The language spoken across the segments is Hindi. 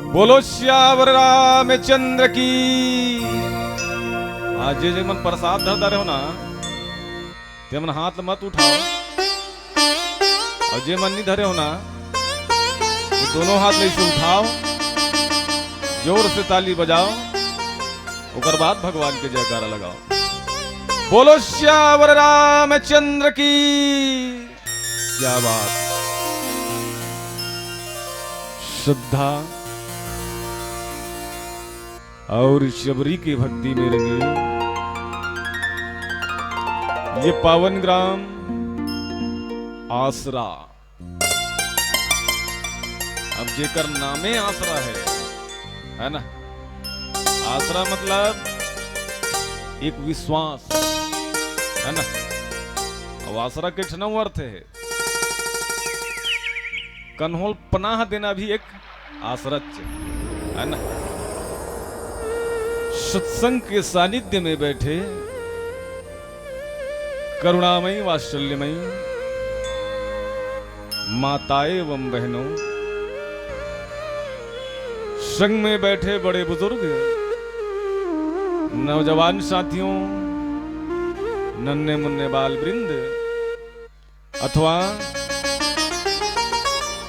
बोलो श्यावर रामचंद्र की। आज जे मन प्रसाद धर रहे हो ना ते मन हाथ मत उठाओ, और जे मन नहीं धरे हो ना तो दोनों हाथ ले से उठाओ, जोर से ताली बजाओ, उसके बाद भगवान के जयकारा लगाओ। बोलो श्यावर रामचंद्र की। क्या बात, श्रद्धा और शबरी की भक्ति में रंगी ये पावन ग्राम आसरा। अब जेकर नामे आसरा है ना। आसरा मतलब एक विश्वास है ना। अब आसरा के ठनऊ अर्थ है, कन्होल पनाह देना भी एक आसरच है ना। सत्संग के सानिध्य में बैठे करुणामयी वात्सल्यमयी माताएं एवं बहनों, संग में बैठे बड़े बुजुर्ग, नौजवान साथियों, नन्हे मुन्ने बाल वृंद, अथवा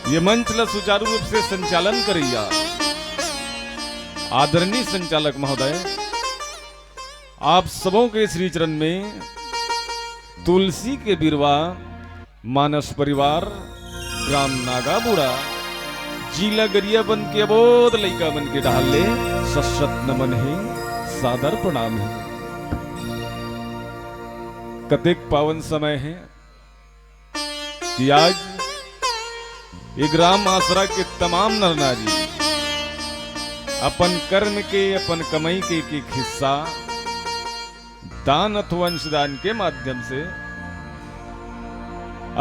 ये मंच ला सुचारू रूप से संचालन करिया आदरणीय संचालक महोदय, आप सबों के श्री चरण में तुलसी के बिरवा मानस परिवार ग्राम नागाबुड़ा जिला गरिया बन के अबोध लइका बन के ढाले सशत नमन है, सादर प्रणाम है। कतेक पावन समय है कि आज ये ग्राम आसरा के तमाम नर नारी अपन कर्म के, अपन कमाई के एक हिस्सा दान अथवा अंशदान के माध्यम से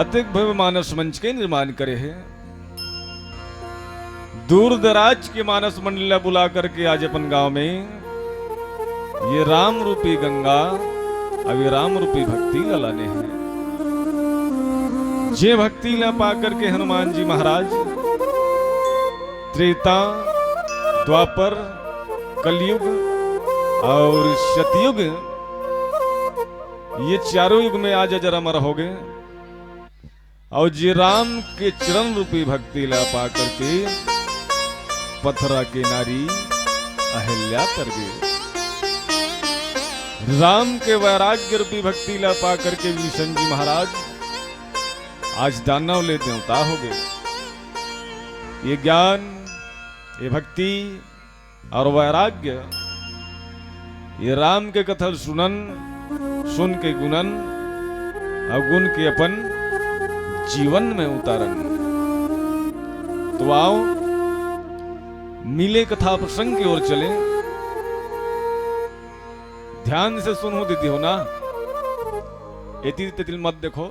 अतिक भव्य मानस मंच के निर्माण करे हैं। दूर दराज के मानस मंडल बुला करके आज अपन गांव में ये राम रूपी गंगा, अभी राम रूपी भक्ति लाने हैं। जे भक्ति ला पा करके हनुमान जी महाराज त्रेता, द्वापर, कलयुग और सतयुग, ये चारों युग में आज अजर अमर हो गए। और जी राम के चरण रूपी भक्ति ला पा करके पथरा के नारी अहिल्या तर गए। राम के वैराग्य रूपी भक्ति ला पा करके विष्णु जी महाराज आज दानव ले देवता हो गए। ये ज्ञान, ये भक्ति और वैराग्य, ये राम के कथन सुनन, सुन के गुणन और गुण के अपन जीवन में उतारन। तो आओ मिले कथा प्रसंग की ओर चले। ध्यान से सुनो दीदी हो ना, एती तिल मत देखो,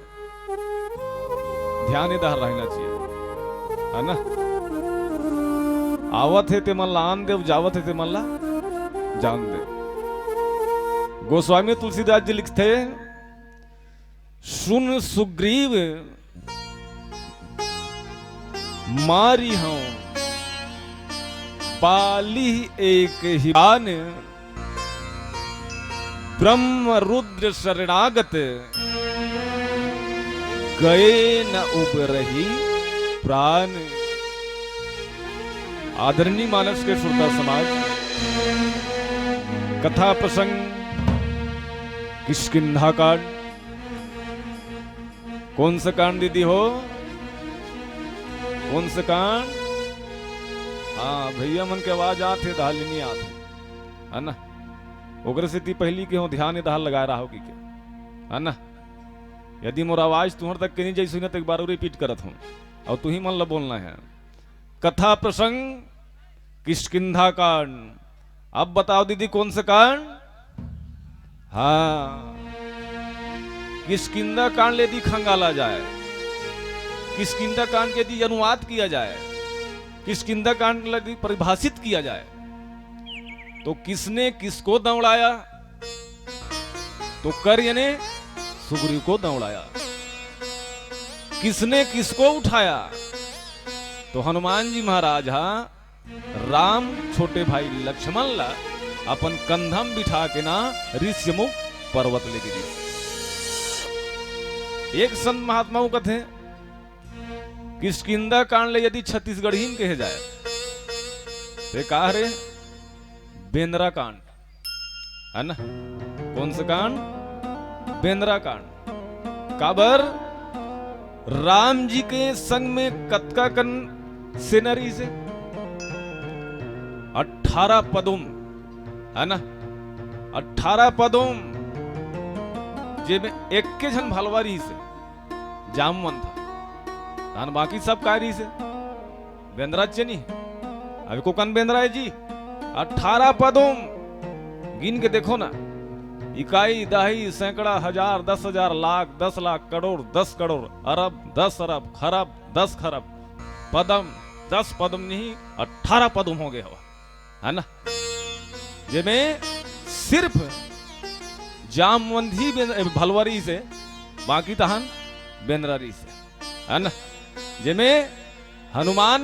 ध्यान इधर रहना चाहिए है ना। आवत है ते मल्ला आन देव, जावत है ते मल्ला जान दे। गोस्वामी तुलसीदास जी लिखते हैं, सुन सुग्रीव मारी हूं पाली एक ही बान, ब्रह्म रुद्र शरणागत गए न उबरही प्राण। आदरणीय मानस के श्रोता समाज, कथा प्रसंग किष्किंधा कांड। कौन सा कांड दीदी हो, कौन सा कांड? हाँ भैया मन के आवाज आते दाल नहीं आते है ना। ओकरे से ती पहली के हो ध्यान दाल लगा रहा होगी के है ना। यदि मोर आवाज तुहर तक के नहीं जाई सुना तो एक बार रिपीट करत हूं और तू ही मन ला बोलना है। कथा प्रसंग किष्किंधा कांड। अब बताओ दीदी कौन सा कांड? हाँ, किष्किंधा कांड यदि खंगाला जाए, किष्किंधा कांड के यदि अनुवाद किया जाए, किष्किंधा कांड यदि परिभाषित किया जाए, तो किसने किसको दौड़ाया? तो कर यानी सुग्रीव को दौड़ाया। किसने किसको उठाया? तो हनुमान जी महाराज राम छोटे भाई लक्ष्मण ला अपन कंधम बिठा के ना ऋष्यमुख पर्वत लेके गए। एक संत महात्मा को कथे किष्किंधा कांड ले यदि छत्तीसगढ़ी में कहे जाए तो कहा रे बेंद्रा कांड है ना। कौन सा कांड? बेंद्रा कांड। काबर राम जी के संग में कतका कन सेनरी से 18 पदुम है ना, 18 पदुम जे में एक के जन भलवारी से जामवन था और बाकी सब कारी से बेंद्रा चनी। अभी को कन बेंद्रा है जी 18 पदों गिन के देखो ना, इकाई दहाई सैकड़ा हजार 10,000 लाख 10 लाख करोड़ 10 करोड़ अरब 10 अरब खरब 10 खरब पदम 10 पदम नहीं 18 पदम हो गए हो है ना। जिसमें सिर्फ जामवंती भलवारी से बाकी तहन बेंद्रारी से है ना। जिसमें हनुमान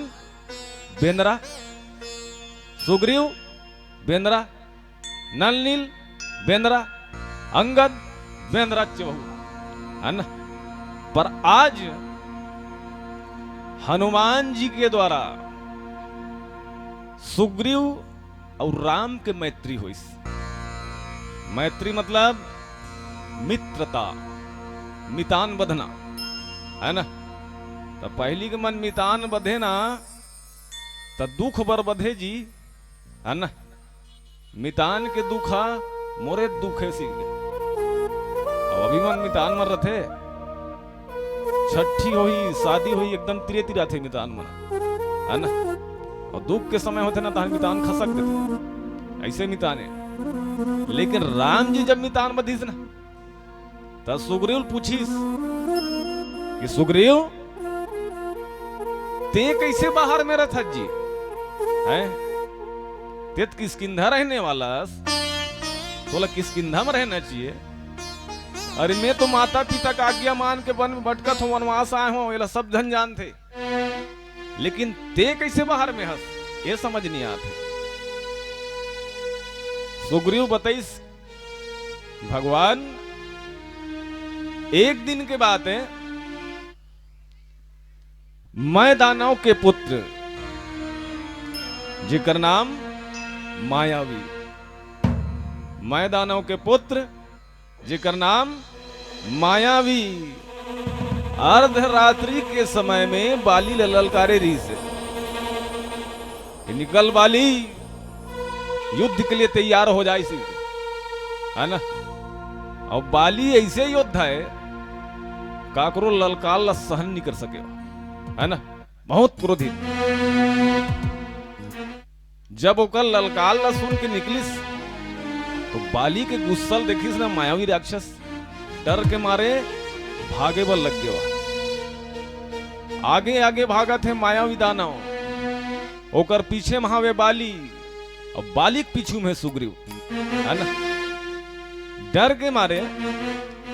बेंद्रा, सुग्रीव बेंद्रा, नल नील बेंद्रा, अंगद बेंद्रा चबहू है ना। पर आज हनुमान जी के द्वारा सुग्रीव और राम के मैत्री हुई। मैत्री मतलब मित्रता, मितान बधना है ना। तो पहली के मन मितान बधे ना तो दुख बर बधे जी है ना। मितान के दुखा मोरे दुखे सी अब अभी मन मितान मर रहे छठी हुई शादी हुई एकदम तिरे तिरा थे मितान मन है ना। और दुख के समय होते ना तो मितान खसक देते ऐसे मिताने। लेकिन राम जी जब मितान बधीस ना तो सुग्रीव पूछीस कि सुग्रीव ते कैसे बाहर में रथा जी है? ते किष्किंधा रहने वाला बोला किष्किंधा में रहना चाहिए। अरे मैं तो माता पिता का आज्ञा मान के वन में भटकत हूं, वनवास आए हूं, ये सब धन जान थे। लेकिन ते कैसे बाहर में हंस ये समझ नहीं आते। सुग्रीव बताइस भगवान एक दिन के बात है, मैं दानव के पुत्र जिकर नाम मायावी, मैं दानव के पुत्र जिकर नाम मायावी अर्धरात्रि के समय में बाली ललकारे री से निकल बाली युद्ध के लिए तैयार हो जाए सी है ना। और बाली ऐसे योद्धा है काकरो ललकाल सहन नहीं कर सके है ना, बहुत क्रोधित। जब ओकर ललकाल ला सुन के निकलिस तो बाली के गुस्सल देखिस ना मायावी राक्षस डर के मारे भागे बल लग गया। आगे आगे भागा थे मायावी दानव, ओकर पीछे महावे बाली और बाली के पीछू में सुग्रीव है ना। डर के मारे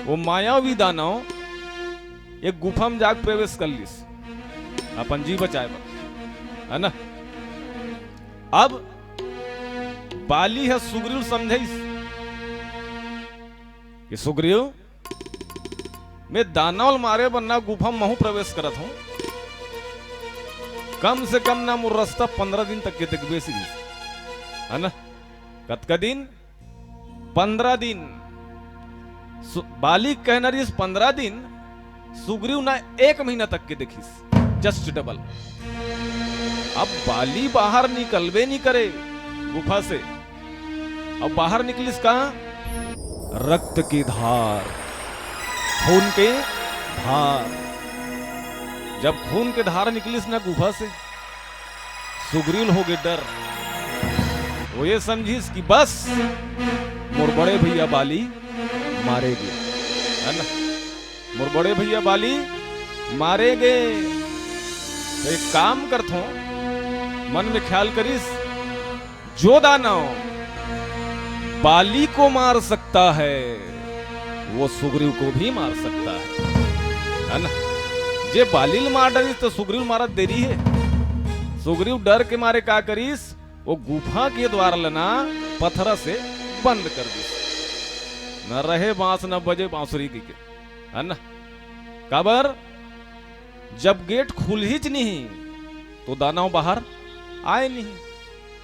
वो मायावी दानव एक गुफा में जाग प्रवेश कर लिस अपन जी बचाए है ना। अब बाली है सुग्रीव समझे कि सुग्रीव मैं दानव मारे बनना गुफा में महू प्रवेश करत हूं, कम से कम ना मुर रास्ता 15 दिन तक के तक बेसी है ना। कतका दिन? 15 दिन। बाली कहना रही 15 दिन, सुग्रीव ना 1 महीना तक के देखिस जस्ट डबल। अब बाली बाहर निकलवे नहीं करे गुफा से। अब बाहर निकलिस कहां? रक्त की धार, खून के धार। जब खून के धार निकलिस ना गुफा से, सुग्रीव हो गए डर। वो ये समझिस कि बस मोर बड़े भैया बाली मारेगे है ना, मोर बड़े भैया बाली मारेगे। तो एक काम करता हूं, मन में ख्याल करिस जो दानव बाली को मार सकता है वो सुग्रीव को भी मार सकता है ना। जे बाली मार डाली तो सुग्रीव मारा देरी है। सुग्रीव डर के मारे का करीस, वो गुफा के द्वार लना पत्थर से बंद कर दी। न रहे बांस न बजे बांसुरी की के, है ना। काबर जब गेट खुल ही नहीं तो दानव बाहर आए नहीं,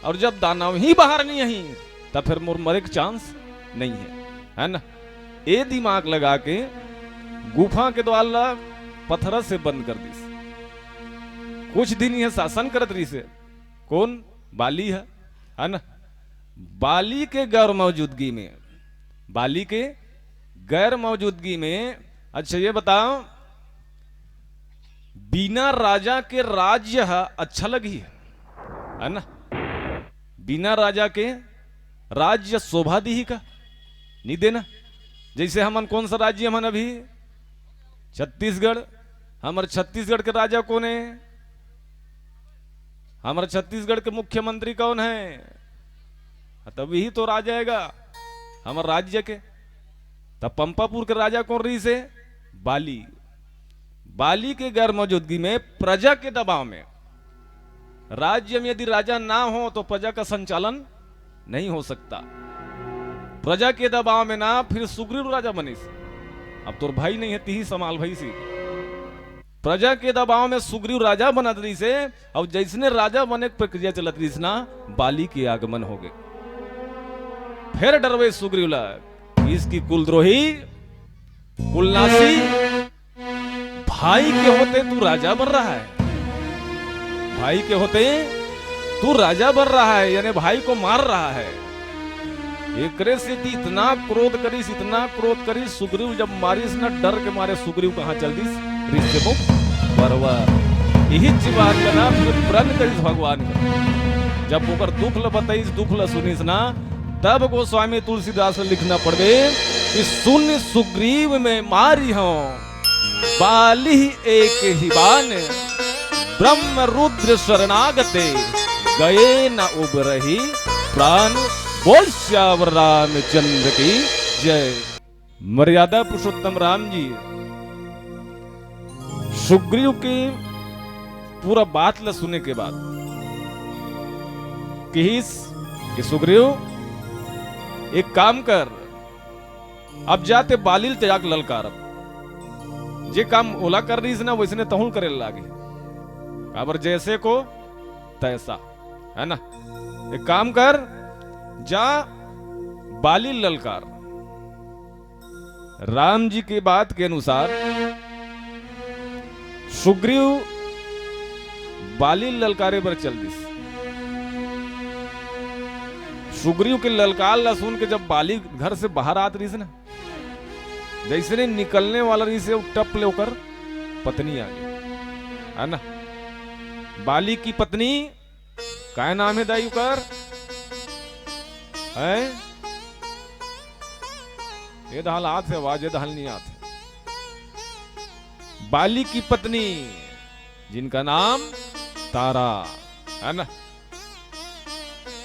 और जब दानव ही बाहर नहीं आई तब फिर मोर मरे के चांस नहीं है ना। ये दिमाग लगा के गुफा के द्वार पत्थर से बंद कर दी। कुछ दिन यह शासन करत रही से, कौन? बाली है ना। बाली के गैर मौजूदगी में, बाली के गैर मौजूदगी में, अच्छा ये बताओ, बिना राजा के राज्य अच्छा लगी है ना। बिना राजा के राज्य शोभा दी का नहीं देना। जैसे हमन कौन सा राज्य हमन अभी छत्तीसगढ़, हमारे छत्तीसगढ़ के राजा कौन है? हमारे छत्तीसगढ़ के मुख्यमंत्री कौन है? तब यही तो राजा आएगा हमारे राज्य के। तब पंपापुर के राजा कौन रही से? बाली। बाली के गैर मौजूदगी में, प्रजा के दबाव में, राज्य में यदि राजा ना हो तो प्रजा का संचालन नहीं हो सकता। प्रजा के दबाव में ना फिर सुग्रीव राजा बने। अब तो भाई नहीं है, ती ही संभाल भाई सी। प्रजा के दबाव में सुग्रीव राजा बना रही से, और जैसने राजा बने प्रक्रिया चलत रही ना, बाली के आगमन हो गए। फिर डरवे सुग्रीव ला, इसकी कुलद्रोही कुलनाशी, भाई के होते तू राजा बन रहा है, भाई के होते तू राजा बन रहा है, यानी भाई को मार रहा है। एकरे से इतना क्रोध करीस, इतना क्रोध करीस, सुग्रीव जब मारिस ना, डर के मारे सुग्रीव कहां चल दिस? ऋषि मुख परवर। यही बात का ना फिर प्रण करीस भगवान का। जब ऊपर दुख ल बताइस, दुख ल सुनिस ना, तब गोस्वामी तुलसीदास लिखना पड़ गए कि सुन सुग्रीव में मारी हो बाली एक ही बान, ब्रह्म रुद्र शरणागते गए न उबरही प्राण। बोल श्यावर रामचंद्र की जय। मर्यादा पुरुषोत्तम राम जी सुग्रीव की पूरा बात ल सुने के बाद कि सुग्रीव एक काम कर, अब जाते बालिल त्याग ललकार, जे काम ओला कर रही ना वैसने तहुल करे लागे, काबर जैसे को तैसा, है ना। एक काम कर, जा बालिल ललकार। राम जी की बात के अनुसार सुग्रीव बालिल ललकारे पर चल दिस। सुग्रीव के ललकार ला सुन के जब बाली घर से बाहर आत रही ना, जैसे ने निकलने वाला रही से टप ले होकर पत्नी आ गई, है ना। बाली की पत्नी क्या नाम है दाई कर? है ये दहाल हाथ से आवाज, ये दहाल नहीं आते। बाली की पत्नी जिनका नाम तारा, है ना।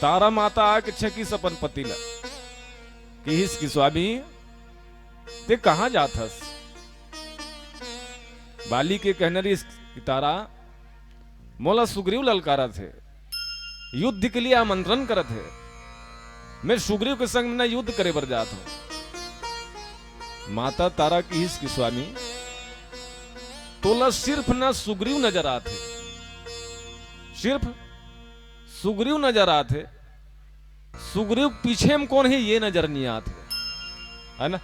तारा माता आके छकी सपन पति ला कि इसकी स्वामी ते कहां जाथस? बाली के कहने रही तारा, मोला सुग्रीव ललकारा थे, युद्ध के लिए आमंत्रण करत है, मैं सुग्रीव के संग में युद्ध करे बर जात हूं। माता तारा की इसकी स्वामी तोला सिर्फ ना सुग्रीव नजर आते, सिर्फ सुग्रीव नजर आते, सुग्रीव पीछे में कौन है ये नजर नहीं आते, है ना।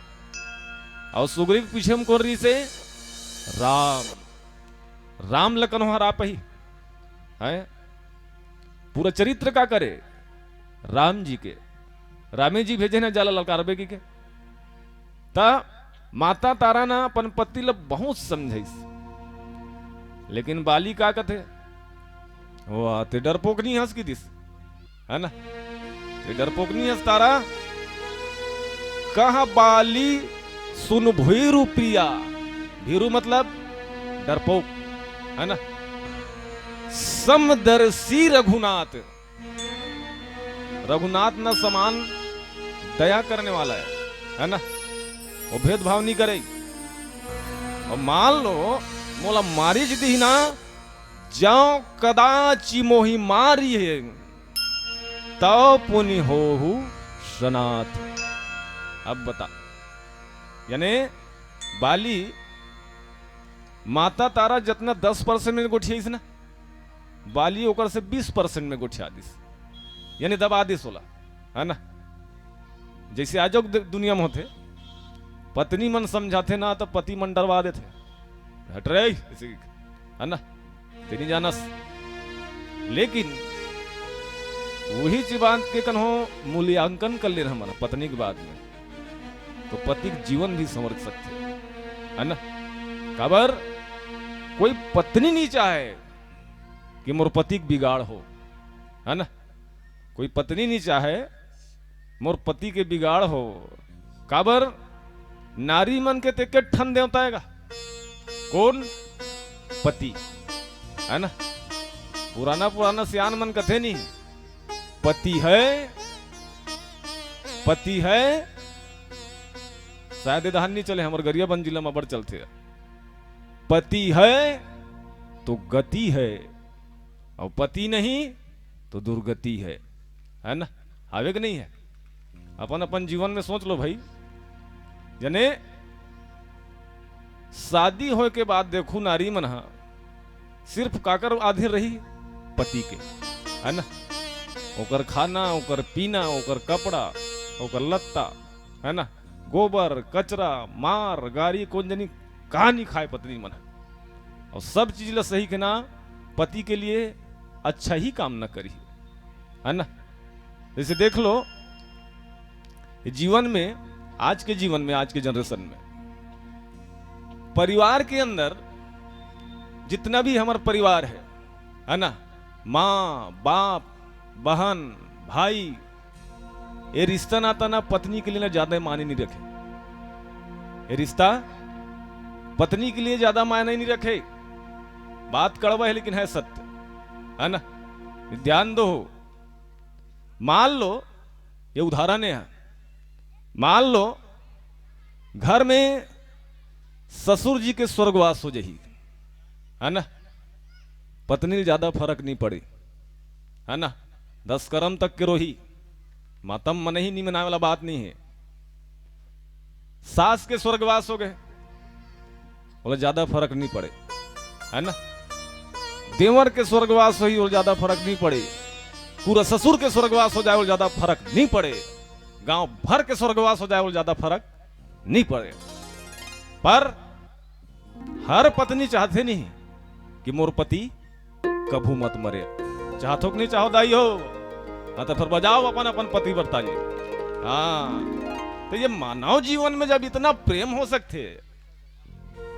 और सुग्रीव पीछे में कौन रही से? राम। राम लखन हो आप ही है। पूरा चरित्र का करे राम जी के, रामे जी भेजे ना जाला ललकारबे की के। ता माता तारा ना अपन पति ल बहुत समझाइस, लेकिन बाली का कथे वो आते डरपोक नहीं हंस की दिस, है ना। ते डरपोक नहीं हंस तारा। कहा बाली सुन भीरु प्रिया, भीरु मतलब डरपोक, है ना। समदर्शी रघुनाथ, रघुनाथ न समान दया करने वाला है ना। वो भेदभाव नहीं करे। और मान लो मोला मारी दी ना ज्यो कदाचि मोहि मारी है तो पुनि होहु सनाथ। अब बता, यानी बाली माता तारा जितना 10% में गोठियाईस ना, बाली ओकर से 20% में गोठिया दिस, यानी दबा दिस होला, है ना। जैसे आजो दुनिया में होते पत्नी मन समझाते ना तो पति मन डरवा देते, हट रहे, है ना, तेनी जानस। लेकिन वही चीज बात के कन्हो मूल्यांकन कर ले हमारा पत्नी के बाद में, तो पति के जीवन भी संवर सकते, है ना। खबर कोई पत्नी नहीं चाहे कि मोर पति बिगाड़ हो, है ना। कोई पत्नी नहीं चाहे मोर पति के बिगाड़ हो। काबर नारी मन के तेके ठन देवता है, कौन? पति, है ना। पुराना पुराना सियान मन कथे नहीं, पति है, पति है, शायद दहान नहीं चले, हमारे गरिया बन जिला में बड़ चलते। पति है तो गति है, और पति नहीं तो दुर्गति है ना। आवे कि नहीं है? अपन अपन जीवन में सोच लो भाई। यानी शादी होए के बाद देखू नारी मन सिर्फ काकर आधे रही पति के, है ना। ओकर खाना, ओकर पीना, ओकर कपड़ा, ओकर लत्ता, है ना, गोबर कचरा मार गाड़ी कौन जनी कहा नहीं खाए पत्नी मन, और सब चीज ला सही के ना पति के लिए अच्छा ही काम न करी, है ना। जैसे देख लो जीवन में, आज के जीवन में, आज के जनरेशन में परिवार के अंदर जितना भी हमारा परिवार है ना, माँ बाप बहन भाई, ये रिश्ता नाता ना पत्नी के लिए ना ज्यादा मायने नहीं रखे। ये रिश्ता पत्नी के लिए ज्यादा मायने नहीं रखे। बात कड़वा है लेकिन है सत्य, है ना। ध्यान दो। मान लो, ये उदाहरण है, मान लो घर में ससुर जी के स्वर्गवास हो जाही, है ना, पत्नी ज्यादा फर्क नहीं पड़े, है ना। 10 कर्म तक के रोही, मातम मन ही नहीं मनाने वाला बात नहीं है। सास के स्वर्गवास हो गए, बोले ज्यादा फर्क नहीं पड़े, है ना। देवर के स्वर्गवास हुई और ज्यादा फर्क नहीं पड़े। पूरा ससुर के स्वर्गवास हो जाए और ज्यादा फर्क नहीं पड़े। गांव भर के स्वर्गवास हो जाए और ज्यादा फर्क नहीं पड़े। पर हर पत्नी चाहते नहीं कि मोर पति कभू मत मरे। चाहतो कि नहीं चाहो दाई हो, तो फिर बजाओ अपन अपन पति बरताइए। हाँ, तो ये मानव जीवन में जब इतना प्रेम हो सकते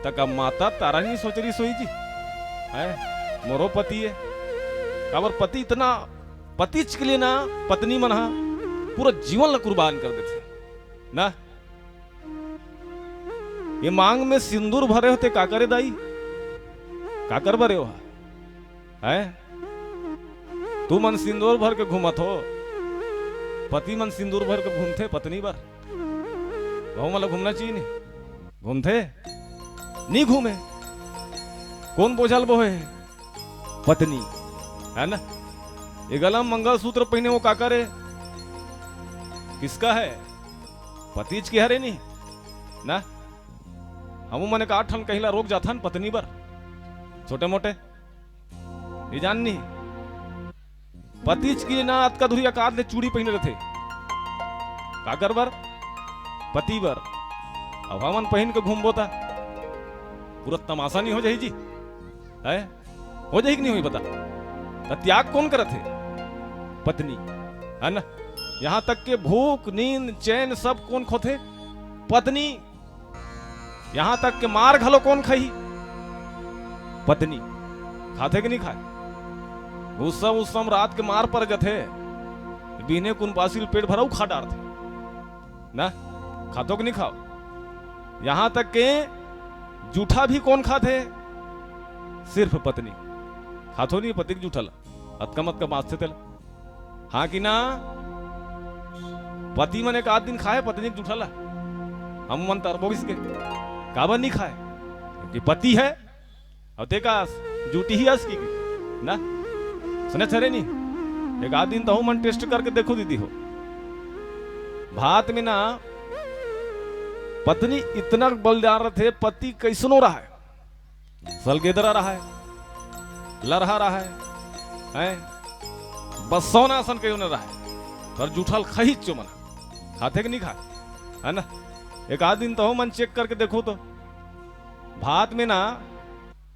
तक माता तारा नहीं सोच रही सोई जी है मोरो पति है। काबर पति इतना, पति के लिए ना पत्नी मन पूरा जीवन ला कुर्बान कर देते ना। ये मांग में सिंदूर भरे होते काकरे दाई, काकर भरे हो है। तू मन सिंदूर भर के घूमत हो, पति मन सिंदूर भर के घूमते पत्नी भर। बहु मतलब घूमना चाहिए नहीं, घूमते नहीं घूमे। कौन बोझल बो है? पत्नी, है ना। ये गला में मंगलसूत्र पहने वो काकर है, किसका है? पतिज की हरे नहीं ना। हम मने का 8 कहिला रोक जाथन पत्नी बर, छोटे मोटे ये जान नहीं। पतिज की ना अत का धुरिया काद ले चूड़ी पहने रहते काकर बर, पति बर। अब हमन पहन के घूमबो था पूरा तमाशा नहीं हो जाए जी, है हो जाए कि नहीं हुई बता। तो त्याग कौन करत है? पत्नी, है ना। यहां तक के भूख नींद चैन सब कौन खोते? पत्नी। यहां तक के मार घलो कौन खाई? पत्नी। खाते कि नहीं खाए? उस रात के मार पर गथे बीने कुन पासिल पेट भराऊ खा डारते ना। खातो कि नहीं खाओ? यहां तक के जूठा भी कौन खाते? सिर्फ पत्नी। खातो नहीं पति जूठा ला अतका मत का मास्ते तेल। हाँ कि ना? पति मन एक आध दिन खाए पत्नी जूठा ला, हम मन तरबो इसके काबर नहीं खाए? क्योंकि पति है और देखा जूठी ही हंस की ना सुने थरे नहीं, एक आध दिन तो मन टेस्ट करके देखो दीदी हो, भात में ना पत्नी इतना बलिदान रहे, पति कैसनो रहा है, सलगेदरा रहा है, लरहा रहा है बस सोना सन क्यों न रहा है, पर जूठल खही चो मना खाते कि नहीं खा, है ना। एक आध दिन तो मन चेक करके देखो तो भात में ना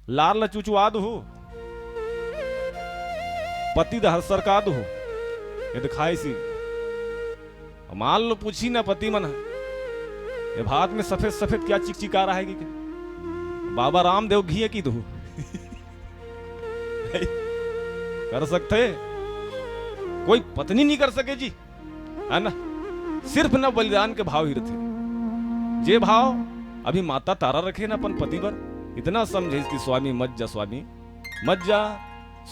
लाल लचुचुआ दो, पति दहर सरका दो, ये दिखाई सी मान लो पूछी ना पति मन ये भात में सफेद सफेद क्या चिकचिका रहा है कि क्या? बाबा रामदेव घी की दो कर सकते कोई पत्नी नहीं कर सके जी, है ना। सिर्फ ना बलिदान के भाव ही रखे, जे भाव अभी माता तारा रखे ना अपन पति पर, इतना समझे कि स्वामी मत जा, स्वामी मत जा,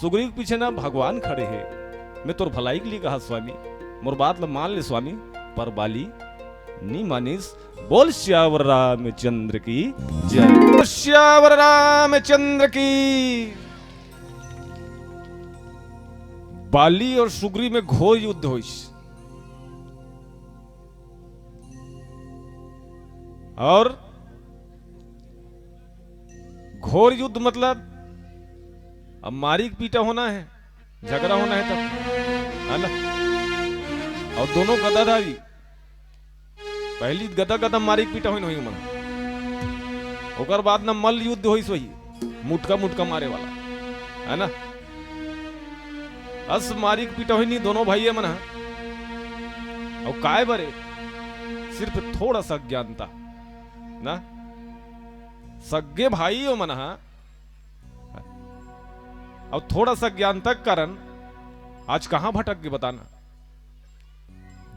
सुग्रीव के पीछे ना भगवान खड़े हैं, मैं तोर भलाई के लिए कहा स्वामी, मोर बात ल मान ले स्वामी, पर बाली नी मानिस। बोल श्यावर रामचंद्र की जय, श्यावर रामचंद्र की। बाली और सुग्रीव में घोर युद्ध हो, और घोर युद्ध मतलब अब मारी पीटा होना है, झगड़ा होना है तब, है ना। और दोनों गदाधारी, पहली गदा गदा मारी पीटा हुई मन, ओकर बाद ना मल्ल युद्ध हुई सोई, मुटका मुटका मारे वाला, है ना। अस मारी पीटा हुई नहीं दोनों भाई मन, और काय बरे सिर्फ थोड़ा सा ज्ञानता ना, सगे भाई हो मन, और थोड़ा सा ज्ञान तक कारण आज कहां भटक गए बताना।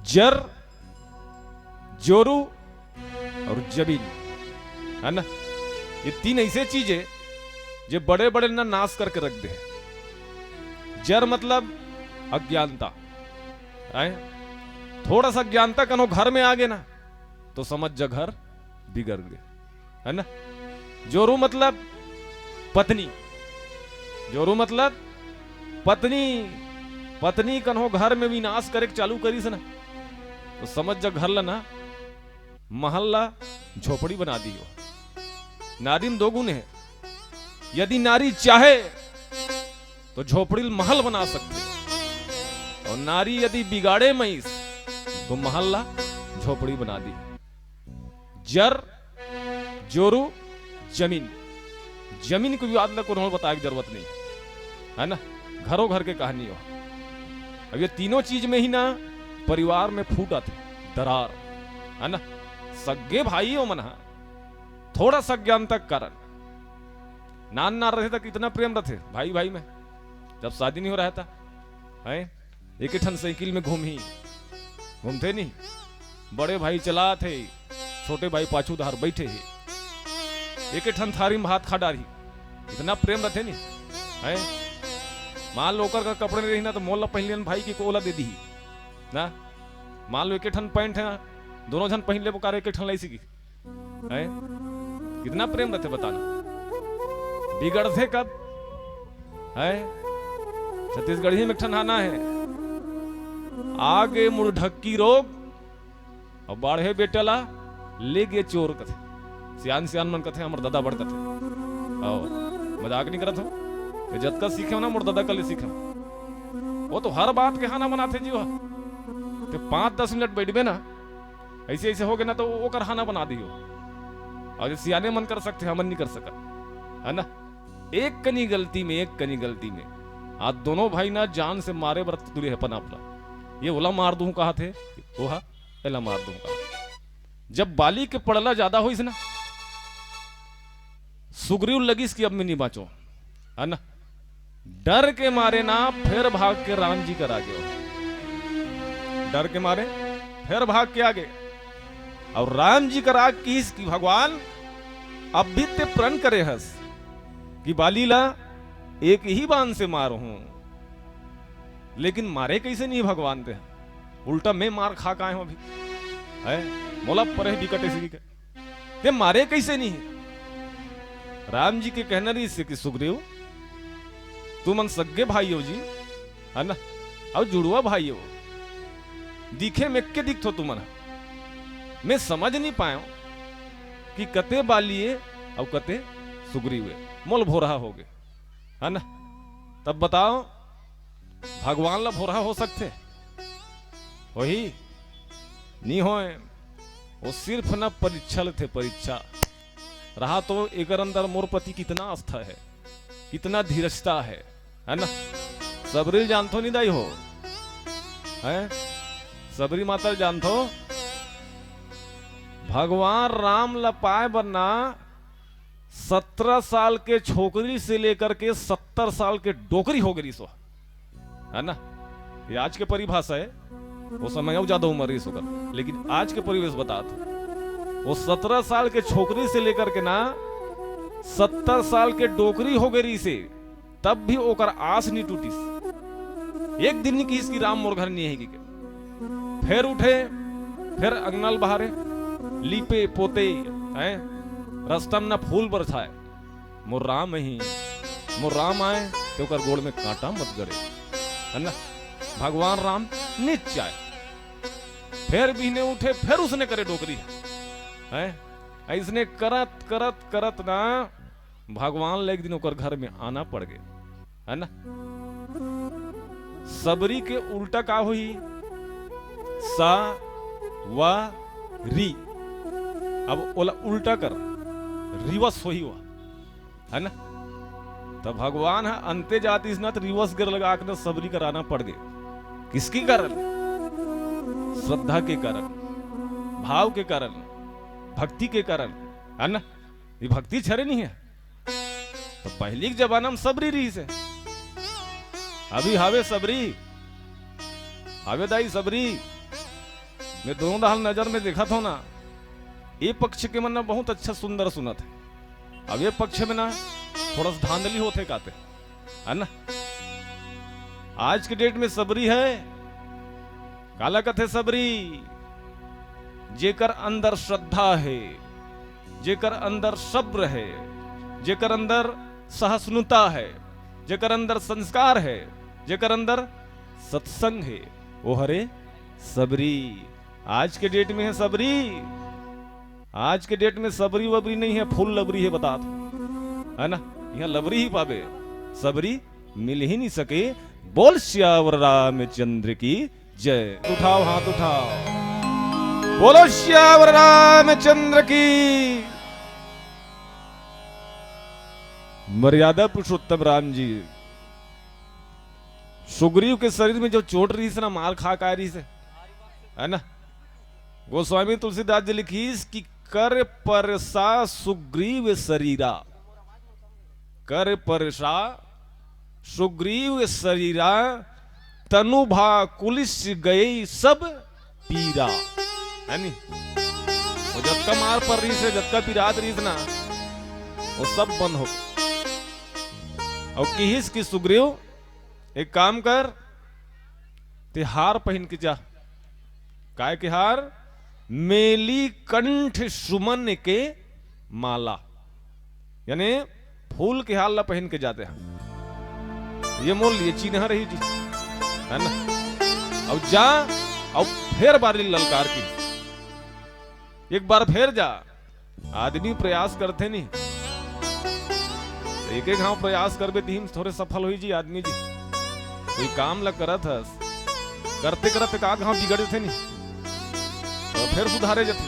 जर, जोरू और जमीन, है ना, ये तीन ऐसे चीजें जो बड़े बड़े ना नाश करके रख दे। जर मतलब अज्ञानता, थोड़ा सा ज्ञानता कनो घर में आ गए ना तो समझ जा घर बिगड़ गए, है ना। जोरू मतलब पत्नी, जोरू मतलब पत्नी, पत्नी कन्हो घर में विनाश करे चालू करी से ना तो समझ जा घर ला ना महल्ला झोपड़ी बना दी हो। नारी में दो गुण है, यदि नारी चाहे तो झोपड़ी महल बना सकती है, और नारी यदि बिगाड़े मईस तो महल्ला झोपड़ी बना दी। जर, जोरू, जमीन, जमीन को विवाद को बताने की जरूरत नहीं, है ना, घरों घर के कहानी हो। अब ये तीनों चीज में ही ना परिवार में फूटा थे दरार, है ना। सगे भाई हो मन, थोड़ा सा ज्ञान तक कारण नान ना रहे तक इतना प्रेम रहे भाई भाई में, जब शादी नहीं हो रहा था है एक ही ठन साइकिल में घूमते नहीं, बड़े भाई चला थे, छोटे भाई पाछू धार बैठे ही, एक ही ठन थारी में हाथ खा डारी, इतना प्रेम रहे नहीं है। मान लो का कपड़े नहीं रही ना तो मोल पहन भाई की कोला दे दी ना, मान लो एक ठन पैंट है दोनों जन पहन ले पुकार एक ठन लाई सी है, कितना प्रेम रहते बताना। बिगड़ते कब है, छत्तीसगढ़ी में ठनाना है, आगे मुड़ ढक्की रोग और बाढ़े बेटला ले गए चोर कथे, सियान सियान मन कथे, हमर दादा बड़ कथे, और मजाक नहीं करत हो, जत का सीखे ना मोर दादा कल सीखे, वो तो हर बात के खाना बनाते जी, तो 5-10 मिनट बैठबे ना ऐसे ऐसे हो गए ना तो वो कर खाना बना दियो, और सियाने मन कर सकते हमन नहीं कर सका, है ना। एक कनी गलती में आज दोनों भाई ना जान से मारे बरत तुले अपन आपला, ये ओला मार दूं कहा थे, वो हा एला मार दूं कहा। जब बाली के पड़ला ज्यादा हुई ना, सुग्रीव लगी कि अब मैं नहीं बाँचो, है ना, डर के मारे ना फिर भाग के राम जी कर आगे, डर के मारे फिर भाग के आगे, और राम जी कर आग की भगवान अब भी ते प्रण करे हस कि बालीला एक ही बाण से मार हूं, लेकिन मारे कैसे नहीं भगवान ते, उल्टा मैं मार खा का हूं अभी है, मोला पर है बिकटे से ते मारे कैसे नहीं। राम जी के कहना रही से कि सुग्रीव तुमन सगे भाई हो जी, है ना, और जुड़वा भाई हो, दिखे में के दिख थो तुमन। मैं समझ नहीं पाया कि कते बालिए और कते सुगरी हुए मोल भोरहा हो गए, है ना। तब बताओ भगवान ला भोरहा हो सकते? वही नहीं होए, वो सिर्फ ना परीक्षा थे, परीक्षा रहा तो एक अंदर मोर प्रति कितना आस्था है, कितना धीरजता है ना। सबरी जानथो नहीं दाई हो, है सबरी माता जानथो, भगवान राम लपाए बनना 17 साल के छोकरी से लेकर के 70 साल के डोकरी हो गई सो, है ना। ये आज के परिभाषा है, वो समय ज्यादा उम्र ही सोकर, लेकिन आज के परिवेश बता दो, वो 17 साल के छोकरी से लेकर के ना 70 साल के डोकरी हो गई से, तब भी ओकर आस नहीं टूटी। एक दिन की इसकी राम मोर घर नहीं है कि फिर उठे, फिर अगनल बहारे लीपे पोते हैं, रस्तम ना फूल बरसाए, मोर राम ही मोर राम आए तो ओकर गोड़ में कांटा मत गड़े, है ना। भगवान राम नीच आए, फिर भी ने उठे, फिर उसने करे डोकरी है, इसने करत करत करत ना भगवान ले एक दिन ओकर घर में आना पड़ गए, है ना। सबरी के उल्टा का हुई, सा वा री, अब ओला उल्टा कर रिवर्स हो ही हुआ, है ना। तो भगवान है अंते जाति ना तो रिवर्स गिर लगा के सबरी कराना पड़ गए। किसकी कारण? श्रद्धा के कारण, भाव के कारण, भक्ति के कारण, है ना। ये भक्ति छरे नहीं है तो पहली के जमाना में सबरी रही से, अभी हावे सबरी, हावे दाई सबरी। मैं दोनों दाल नजर में देखा था ना, ये पक्ष के मन बहुत अच्छा सुंदर सुनत है, अब ये पक्ष में ना थोड़ा सा धांधली होते काते, है ना। आज के डेट में सबरी है, काला कथे सबरी, जेकर अंदर श्रद्धा है, जेकर अंदर सब्र है, जेकर अंदर सहिष्णुता है, जेकर अंदर संस्कार है, जेकर अंदर सत्संग है, वो हरे सबरी। आज के डेट में है सबरी, आज के डेट में सबरी वबरी नहीं है, फुल लबरी है, बता दो, है ना। यहाँ लबरी ही पावे, सबरी मिल ही नहीं सके। बोल श्यावर रामचंद्र की जय। उठाओ हाथ उठाओ, बोलो श्यावर रामचंद्र की। मर्यादा पुरुषोत्तम राम जी सुग्रीव के शरीर में जो चोट रही से ना, मार खा का रही से, है ना। गोस्वामी तुलसीदास जी लिखी कि कर परसा सुग्रीव शरीरा, कर परसा सुग्रीव शरीरा, तनु भा कुलिस गई सब पीरा, है नी। वो जब का मार पड़ रही से, जब का पीरात रही ना, वो सब बंद हो। और किहिस की सुग्रीव एक काम कर, ते हार पहन के जा। काय के हार? मेली कंठ सुमन के माला, यानी फूल के हार ला पहन के जाते हैं। ये मोल ये चिन्ह रही जी, है ना। अब जा और फिर बारी ललकार की, एक बार फिर जा। आदमी प्रयास करते नहीं, एक एक हाँ प्रयास करबे तीन थोड़े सफल हुई जी आदमी जी। कोई काम ला करत हस, करते करते का घाव बिगड़े थे नहीं तो फिर सुधारे जाते।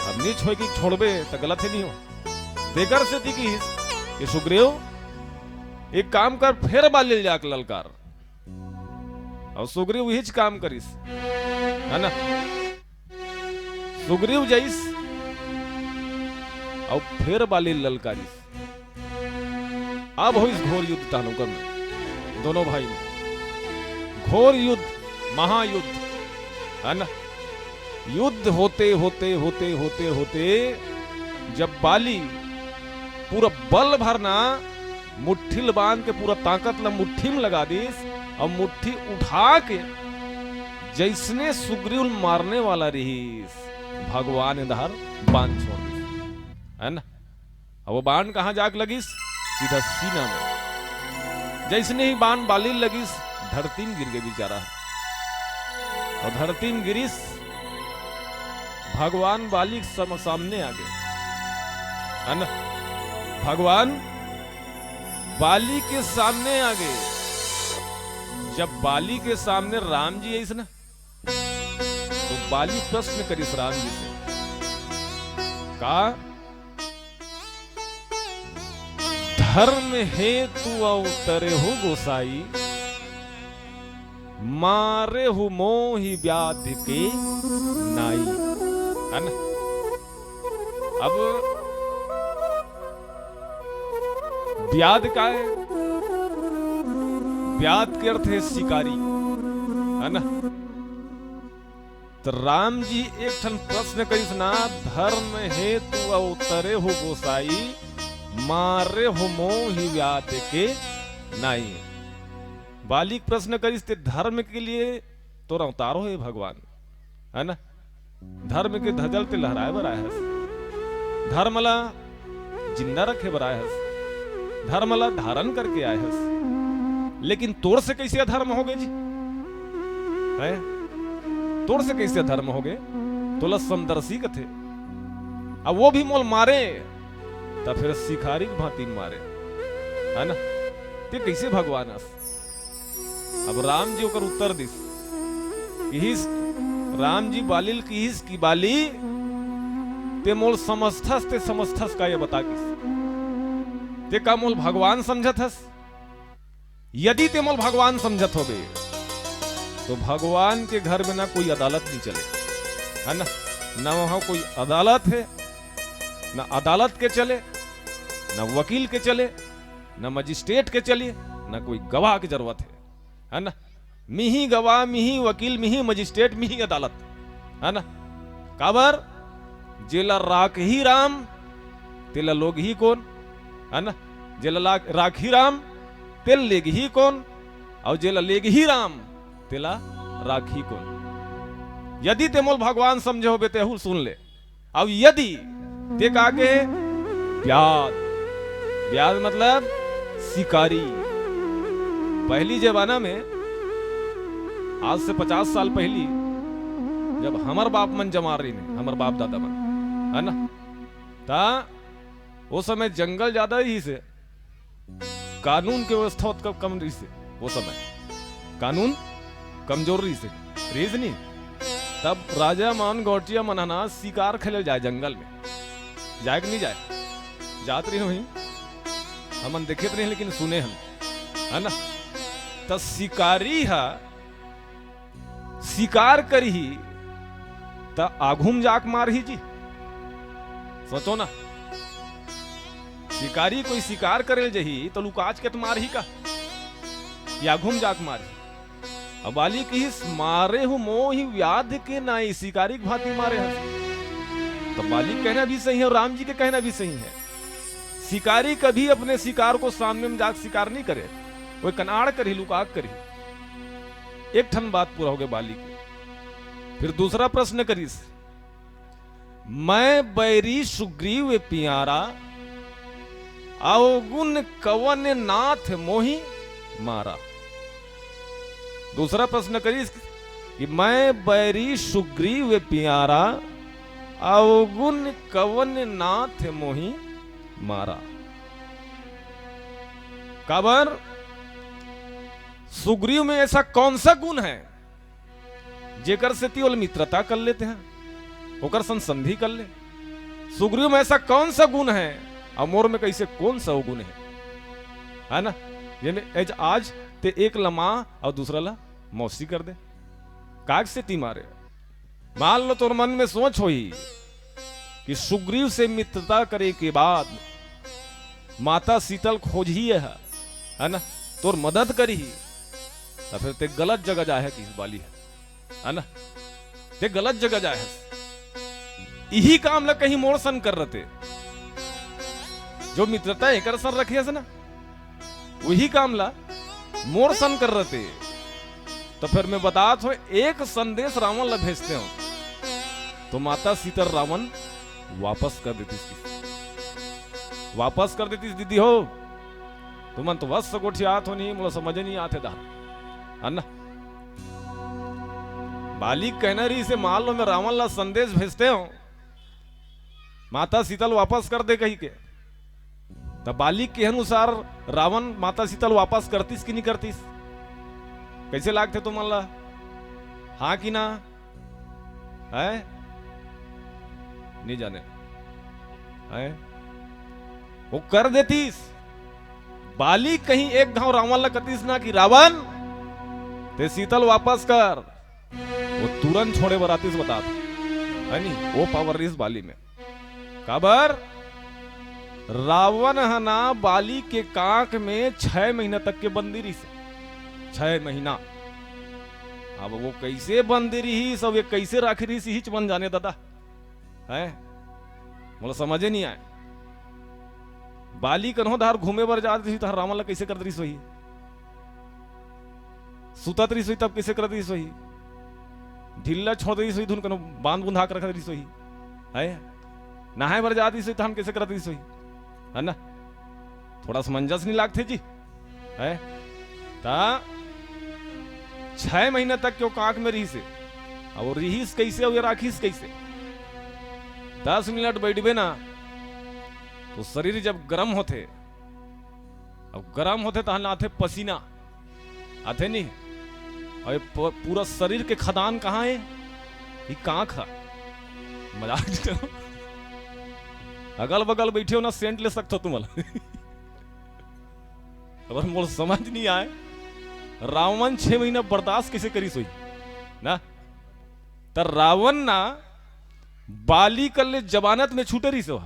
अब नीच हो कि छोड़बे तो गलत है नहीं हो। देकर से थी कि सुग्रीव एक काम कर, फिर बाल जाक ललकार। और सुग्रीव यही काम करिस, है ना। सुग्रीव जाइस और फिर बाली ललकारिस। अब हो इस घोर युद्ध तालुका में दोनों भाई में घोर युद्ध, महायुद्ध, है ना। युद्ध होते होते होते होते होते जब बाली पूरा बल भरना मुट्ठी बांध के पूरा ताकत ला मुट्ठी में लगा दीस और मुट्ठी उठा के जैसने सुग्रीव मारने वाला रहीस, भगवान इधर बांध छोड़ दी, है ना। अब वो बांध कहां जाके लगी? सीधा सीना में। जैसने ही बाण बाली लगी धरती में गिर गए बेचारा, और धरती में गिरी भगवान बाली सामने आ गए, है ना। भगवान बाली के सामने आ गए। जब बाली के सामने राम जी है ना, तो बाली प्रश्न करिस राम जी से, का धर्म हेतु अवतरे हो गोसाई, मारे हो मोहि व्याधि के नाई, है ना। अब व्याध का है, व्याध के अर्थ है शिकारी, है ना। तो राम जी एक ठन प्रश्न करिस ना, धर्म हेतु अवतरे हो गोसाई, मारे हो मोहि व्याध के नाई। बालिक प्रश्न करिस ते धर्म के लिए तो अवतारो है भगवान, है ना। धर्म के धजल ते लहराए बर आए हस, धर्मला जिंदा रखे बर आए हस, धर्मला धारण करके आए हस। लेकिन तोड़ से कैसे अधर्म हो गए जी, है? तोड़ से कैसे धर्म हो गए? तोला समदर्शी कथे, अब वो भी मोल मारे तब फिर शिकारी भांति मारे, है ना। ते कैसे भगवान अस? अब राम जी ओकर उत्तर दिस, राम जी बालिल की बाली ते मोल समझथस, ते समझथस का ये बता किस ते का मोल भगवान समझथस? यदि ते मोल भगवान समझत हो गए तो भगवान के घर में ना कोई अदालत नहीं चले, है ना। ना वहां कोई अदालत है, ना अदालत के चले, ना वकील के चले, ना मजिस्ट्रेट के चले, ना कोई गवाह की जरूरत है ना। मिही गवाह, मिही वकील, मिही मजिस्ट्रेट, मिही अदालत, है ना। काबर जेला राख ही राम तेला लोग ही कौन, है ना। जेला राख ही राम तेल लेग ही कौन, और जेला लेग ही राम तेला राख ही कौन। यदि ते मोल भगवान समझे हो बेते सुन ले। अब यदि ते काके व्याध, व्याध मतलब शिकारी। पहली जमाना में, आज से 50 साल पहली, जब हमार बाप मन जमा रही ने, हमार बाप दादा मन, है ना, ता वो समय जंगल ज्यादा ही से, कानून की व्यवस्था कम रही से, वो समय कानून कमजोर रही से रेज नहीं। तब राजा मान गौटिया मनाना शिकार खेले जाए जंगल में, जाए कि नहीं जाए? जात रही वही, हम देखे रहे लेकिन सुने हम, है ना। तो शिकारी है, शिकार करी तो आघूम जाक मार ही जी, सोचो ना। शिकारी कोई शिकार करे जही तो लुकाच के तो मार ही का, या घूम जाक मार ही। अब बाली की मारे हो मोहि व्याध के नाई, शिकारी की भांति मारे हैं। तो बाली कहना भी सही है और राम जी के कहना भी सही है। शिकारी कभी अपने शिकार को सामने में जाकर शिकार नहीं करे, कोई कनाड़ करी, लुकाक करी। एक ठन बात पूरा हो गया बाली की। फिर दूसरा प्रश्न करीस, मैं बैरी सुग्रीव पियारा, अवगुण कवन नाथ मोहि मारा। दूसरा प्रश्न करीस कि मैं बैरी सुग्रीव प्यारा, अवगुण कवन नाथ मोहि मारा। काबर सुग्रीव में ऐसा कौन सा गुण है जेकर से तियोल मित्रता कर लेते हैं, होकर संधि कर ले। सुग्रीव में ऐसा कौन सा गुण है, अमोर में कैसे कौन सा वो गुण है ना। ये आज ते एक लमा और दूसरा ला मौसी कर दे, काग से ती मारे। मान लो तोर मन में सोच होई कि सुग्रीव से मित्रता करे के बाद माता शीतल खोज ही है ना, तोर मदद करी ही, तो फिर ते गलत जगह जाए है कि बाली है ना, ते गलत जगह जाए है। यही काम ला कहीं मोड़ सन कर रहे, जो मित्रता एक सन रखी है ना, वही काम ला मोड़ सन कर रहे। तो फिर मैं बताता हूं, एक संदेश रावण ला भेजते हो तो माता सीता रावण वापस कर देती, वापस कर देती दीदी हो। तुमन तो बस गोठी आत हो नहीं, मुझे समझ नहीं आते दा है ना। बाली कहना रही से मान लो मैं रावण ला संदेश भेजते हो माता सीतल वापस कर दे कही के, तब बाली के अनुसार रावण माता सीतल वापस करतीस कि नहीं करतीस? कैसे लागते तुम अल्लाह? हाँ कि ना है? नहीं जाने है वो कर देतीस। बाली कहीं एक घाव रावण ला कतीस ना कि रावण ते सीतल वापस कर, वो तुरंत छोड़े बरातीस बता है नहीं। वो पावर रही बाली में काबर रावण हना बाली के कांख में 6 महीना तक के बंदी रही से 6 महीना। अब वो कैसे बंदी रही सब ये कैसे राख रही सी हिच बन जाने दादा है, मुझे समझे नहीं आए। बाली कन्हो धार घूमे बर जाती तो रावण ला कैसे कर दी सोही, सुतत रही सोही तब कैसे कर दी सोही, ढिल्ला छोड़ दी सोही धुन कनो बांध बुंधा कर रख दी सोही है, नहाए बर जाती सोही तो हम कैसे कर दी सोही है ना। थोड़ा समंजस नहीं लागते जी है। ता 6 महीने तक क्यों कांख में रही से, और रहीस कैसे और राखीस कैसे? 10 मिनट बैठबे ना तो शरीर जब गर्म होते, अब गर्म होते तो आते पसीना आते नहीं, और पूरा शरीर के खदान कहाँ है? ये कांख है। मजाक नहीं करो, अगल बगल बैठे हो ना सेंट ले सकते हो तुम अगर मोल समझ नहीं आए रावण 6 महीना बर्दाश्त कैसे करी सोई ना। तो रावण ना बाली कर ले जबानत में छूटे रही सो,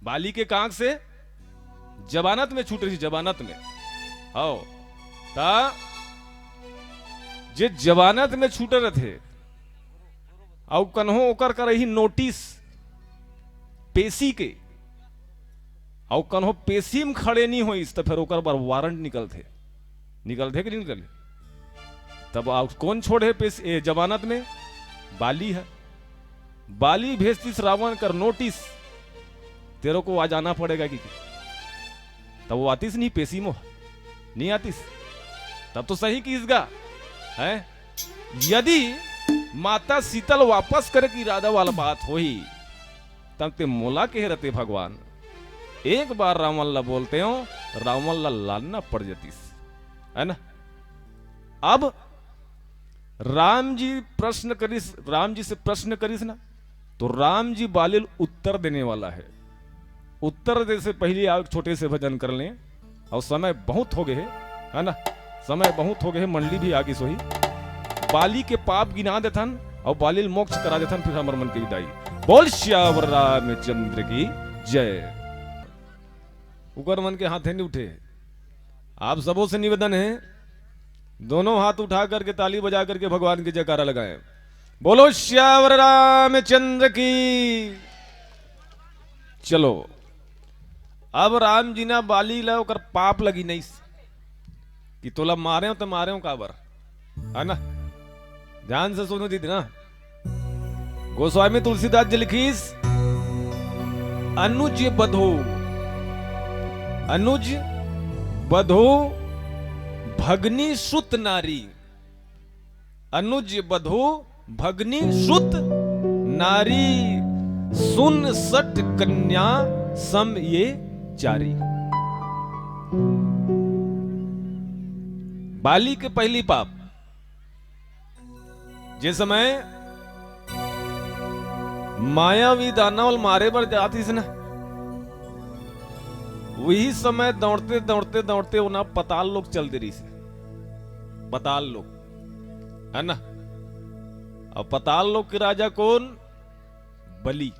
बाली के कांख से जबानत में छूट रही, जबानत में आओ ता जे जबानत में छूटे रहे और कन्हो ओकर कर रही नोटिस पेशी के, और कन्हो पेशी में खड़े नहीं होइस तो फिर ओकर बार वारंट निकलते कि नहीं निकले? तब कौन छोड़े पेशी जबानत में? बाली है। बाली भेजतीस रावण कर नोटिस तेरे को आ जाना पड़ेगा कि तब वो आतीस नहीं, पेशी में नहीं आतीस, तब तो सही कीसगा है। यदि माता सीतल वापस करे की इरादा वाला बात होई तब ते मोला कह रहते भगवान एक बार रावण ला बोलते हो, रावण ला लालना पड़ जातीस है ना। अब राम जी से प्रश्न करिस ना तो राम जी बालिल उत्तर देने वाला है। उत्तर दे से पहले आप छोटे से भजन कर लें, और समय बहुत हो गए है ना, समय बहुत हो गए, मंडली भी आगे सोही। बाली के पाप गिना देथन और बालिल मोक्ष करा देथन, फिर हमर मन की विदाई। बोल श्यावर रामचंद्र की जय। उकर मन के हाथ नहीं उठे, आप सबों से निवेदन है दोनों हाथ उठा करके ताली बजा करके भगवान की जयकारा लगाएं। बोलो श्यावर रामचंद्र की। चलो अब राम जी ना बाली ला ओकर पाप लगी नहीं कि तोला मारे हो तो मारे हो काबर है ना। ध्यान से सुनो दीदी ना, गोस्वामी तुलसीदास जी लिखीस अनुज बधो भगनी सुत नारी, अनुज बधो भगनी सुत नारी, सुन सट कन्या सम ये चारी। बाली के पहली पाप जिस समय मायावी दानव मारे पर जाती से ना, वही समय दौड़ते दौड़ते दौड़ते उन्हें पताल लोग चलते रही से, पताल लोग है ना। और पताल लोग के राजा कौन? बलि।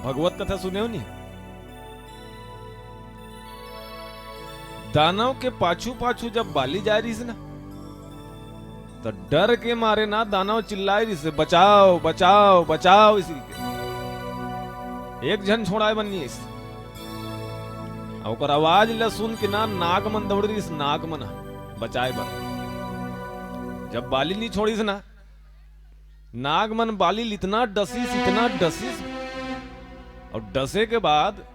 भगवत कथा सुने हो नहीं? दानव के पाछू पाछू जब बाली जा रही से ना तो डर के मारे ना दानव चिल्लाए रही से बचाओ बचाओ बचाओ, इसी के एक जन छोड़ाए बनी इस और आवाज ल सुन के ना नागमन दौड़ रही, इस नागमन बचाए बर। जब बाली नहीं छोड़ी से ना नागमन बाली इतना डसीस और डसे के बाद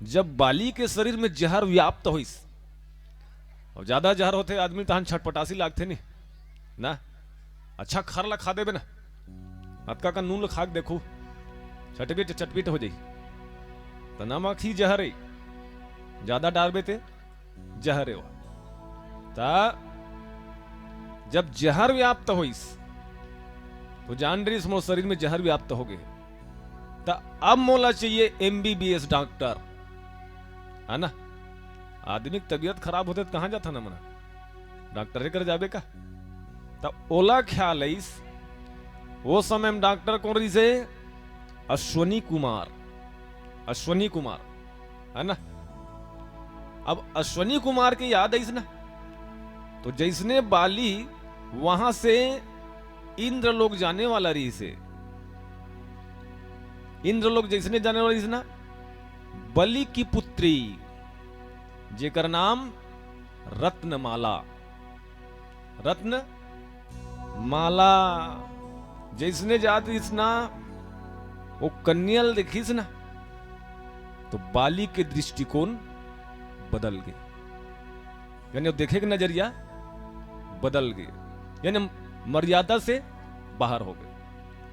जब बाली के शरीर में जहर व्याप्त होइस, और ज्यादा जहर होते आदमी तहन छटपटासी लागते नहीं ना, अच्छा खर ला खा देबे ना, अतका का नून खा के देखो चटपीट चटपीट हो जाई, तो नमक ही जहर है, ज्यादा डालबे ते जहर है। ता जब जहर व्याप्त होइस तो जान रही मोर शरीर में जहर व्याप्त हो गए, तो अब मोला चाहिए एमबीबीएस डॉक्टर, है ना। आदमी की तबीयत खराब होते तो कहां जाता ना मना, डॉक्टर कर जाबे का। तो ओला ख्याल है वो समय में डॉक्टर कौन रही से, अश्वनी कुमार, अश्वनी कुमार, है ना। अब अश्वनी कुमार की याद है ना, तो जैसने बाली वहां से इंद्रलोक जाने वाला रही से, इंद्रलोक जैसने जाने वाला रही ना, बलि की पुत्री जेकर नाम रत्नमाला, रत्नमाला जैसने जाती ना, वो कन्याल देखिस ना, तो बाली के दृष्टिकोण बदल गए, यानी देखे का नजरिया बदल गए, यानी मर्यादा से बाहर हो गए।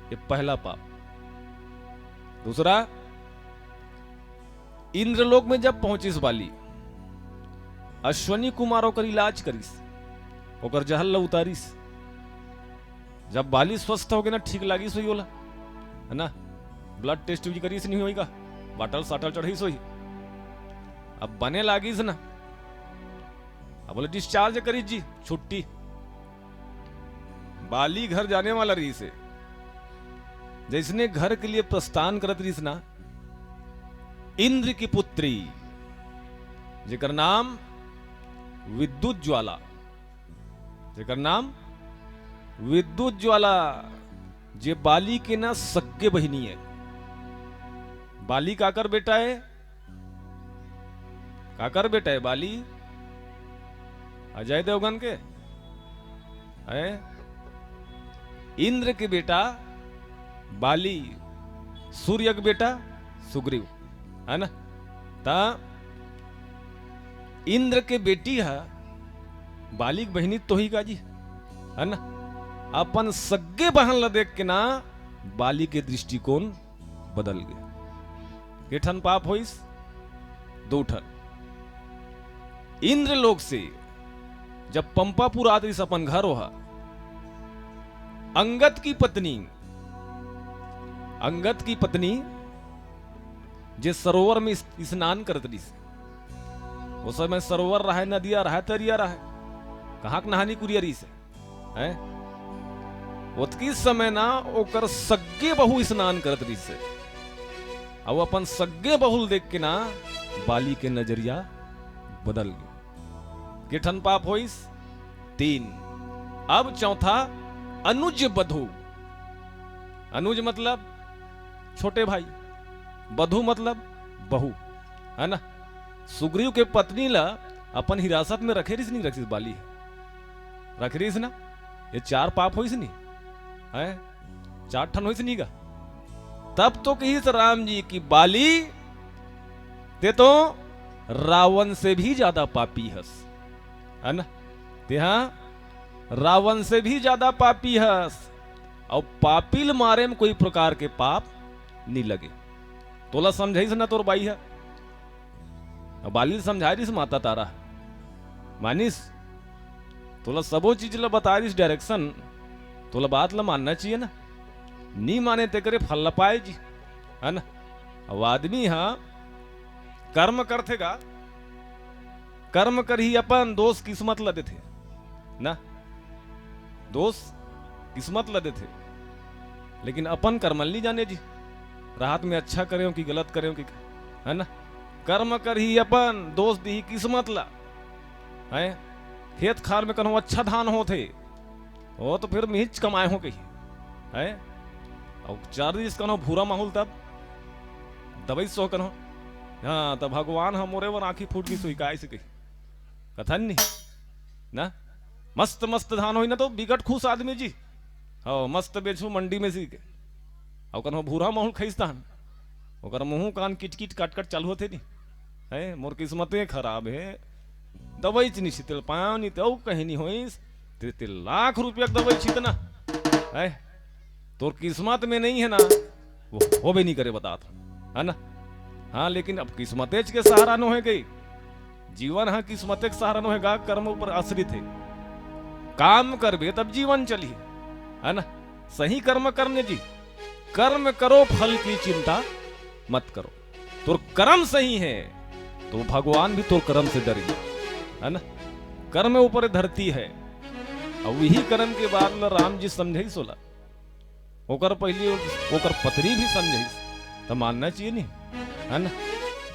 ये पहला पाप। दूसरा, इंद्रलोक में जब पहुंचिस बाली, अश्वनी कुमार होकर इलाज करिस, होकर जहल ला उतारिस। जब बाली स्वस्थ हो गए ना, ठीक लागी सोई होला, है ना, ब्लड टेस्ट भी करीस नहीं होगा, बाटल साटल चढ़ी सोई, अब बने लागिस ना, अब बोले डिस्चार्ज करी जी, छुट्टी। बाली घर जाने वाला रही से, जैसने घर के लिए प्रस्थान करत रही ना, इंद्र की पुत्री जेकर नाम विद्युत ज्वाला, जेकर नाम विद्युत ज्वाला, जे बाली के ना सक्के बहिनी है। बाली काकर बेटा है, काकर बेटा है बाली, अजय देवगन के है, इंद्र के बेटा बाली, सूर्य के बेटा सुग्रीव, है ना। ता इंद्र के बेटी है बाली की बहनी तो ही का जी, है ना। अपन सग्गे बहन ला देख के ना बाली के दृष्टिकोण बदल गए। केठन पाप होइस, दो ठन। इंद्र लोक से जब पंपापुर आदि अपन घर होहा, अंगद की पत्नी, अंगद की पत्नी जे सरोवर में स्नान करत रही, उस समय सरोवर रहा, नदिया रहा, तरिया रहा, कहां के नहानी कुरिया रही से है, उतकी समय ना ओकर सग्गे बहु स्नान करत रही से, अब अपन सग्गे बहुल देख के ना बाली के नजरिया बदल गए। किठन पाप होइस, 3। अब चौथा, अनुज बधु। अनुज मतलब छोटे भाई, बधु मतलब बहू, है ना। सुग्रीव के पत्नी ला अपन हिरासत में रखे रिस नहीं, रखिस बाली रख रिस ना, ये 4 पाप होइस नहीं है, 4 ठन होइस नहीं का। तब तो कही राम जी की बाली ते तो रावण से भी ज्यादा पापी हस, है ना। ते हाँ रावण से भी ज्यादा पापी हस, और पापिल मारे में कोई प्रकार के पाप नहीं लगे। तोला समझाइस ना तोर बाई है, बाली समझा रही माता तारा मानिस, तोला सबो चीज ला बता रही डायरेक्शन, तोला बात ला मानना चाहिए ना, नहीं माने ते करे फल पाए जी, है ना। अब आदमी हाँ कर्म करथेगा, कर्म कर ही अपन दोष किस्मत ला देथे ना, दोष किस्मत ला देथे, लेकिन अपन कर्मल नहीं जाने जी, राहत में अच्छा करे कि गलत करे कि, है ना। कर्म कर ही अपन, दोष दी किस्मत ला, है। खेत खार में कहो अच्छा धान हो थे, वो तो फिर मिहिच कमाए हो कही, है। और 4 दिन कहो भूरा माहौल, तब दवाई सो कहो, हाँ तब भगवान हम मोरे वर आंखी फूट गई, सुई से कही कथन नहीं ना। मस्त मस्त धान हो ना तो बिगट खुश आदमी जी, हाँ मस्त बेचू मंडी में सी के, और कहो भूरा माहौल खींचता, मुंह कान किट किट काट काट चालू होते नहीं, है मोर किस्मतें खराब है, दवाई च नहीं छितल पाया नहीं तो कहीं नहीं होइस, तेरे लाख रुपया दवाई छितना है, तोर किस्मत में नहीं है ना, वो हो भी नहीं करे बता है ना। हाँ लेकिन अब किस्मतें के सहारा नो है गई, जीवन हाँ किस्मतें के सहारा नो है गा, कर्म ऊपर आश्रित है, काम करबे तब जीवन चली है ना। सही कर्म करने जी, कर्म करो फल की चिंता मत करो, तो कर्म सही है तो भगवान भी तो कर्म से डरेंगे है ना। कर्म ऊपर धरती है, और वही कर्म के बाद राम जी समझे सोला, ओकर पहले ओकर पत्री भी समझे तो मानना चाहिए नहीं है ना।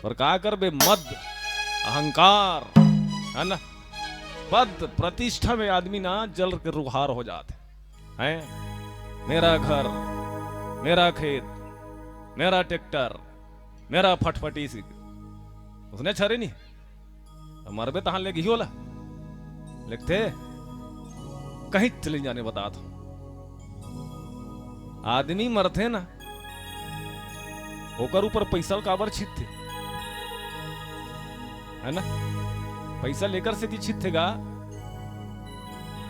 पर का करबे, मद अहंकार है ना, पद प्रतिष्ठा में आदमी ना जल के रुहार हो जाते हैं। मेरा घर, मेरा खेत, मेरा ट्रैक्टर, मेरा फटफटी सी, उसने छरे नहीं मरबे तहां ले गई होला, लिखते कहीं चले जाने बता था। आदमी मरते ना ओकर ऊपर पैसा काबर छिते है ना, पैसा लेकर से छितेगा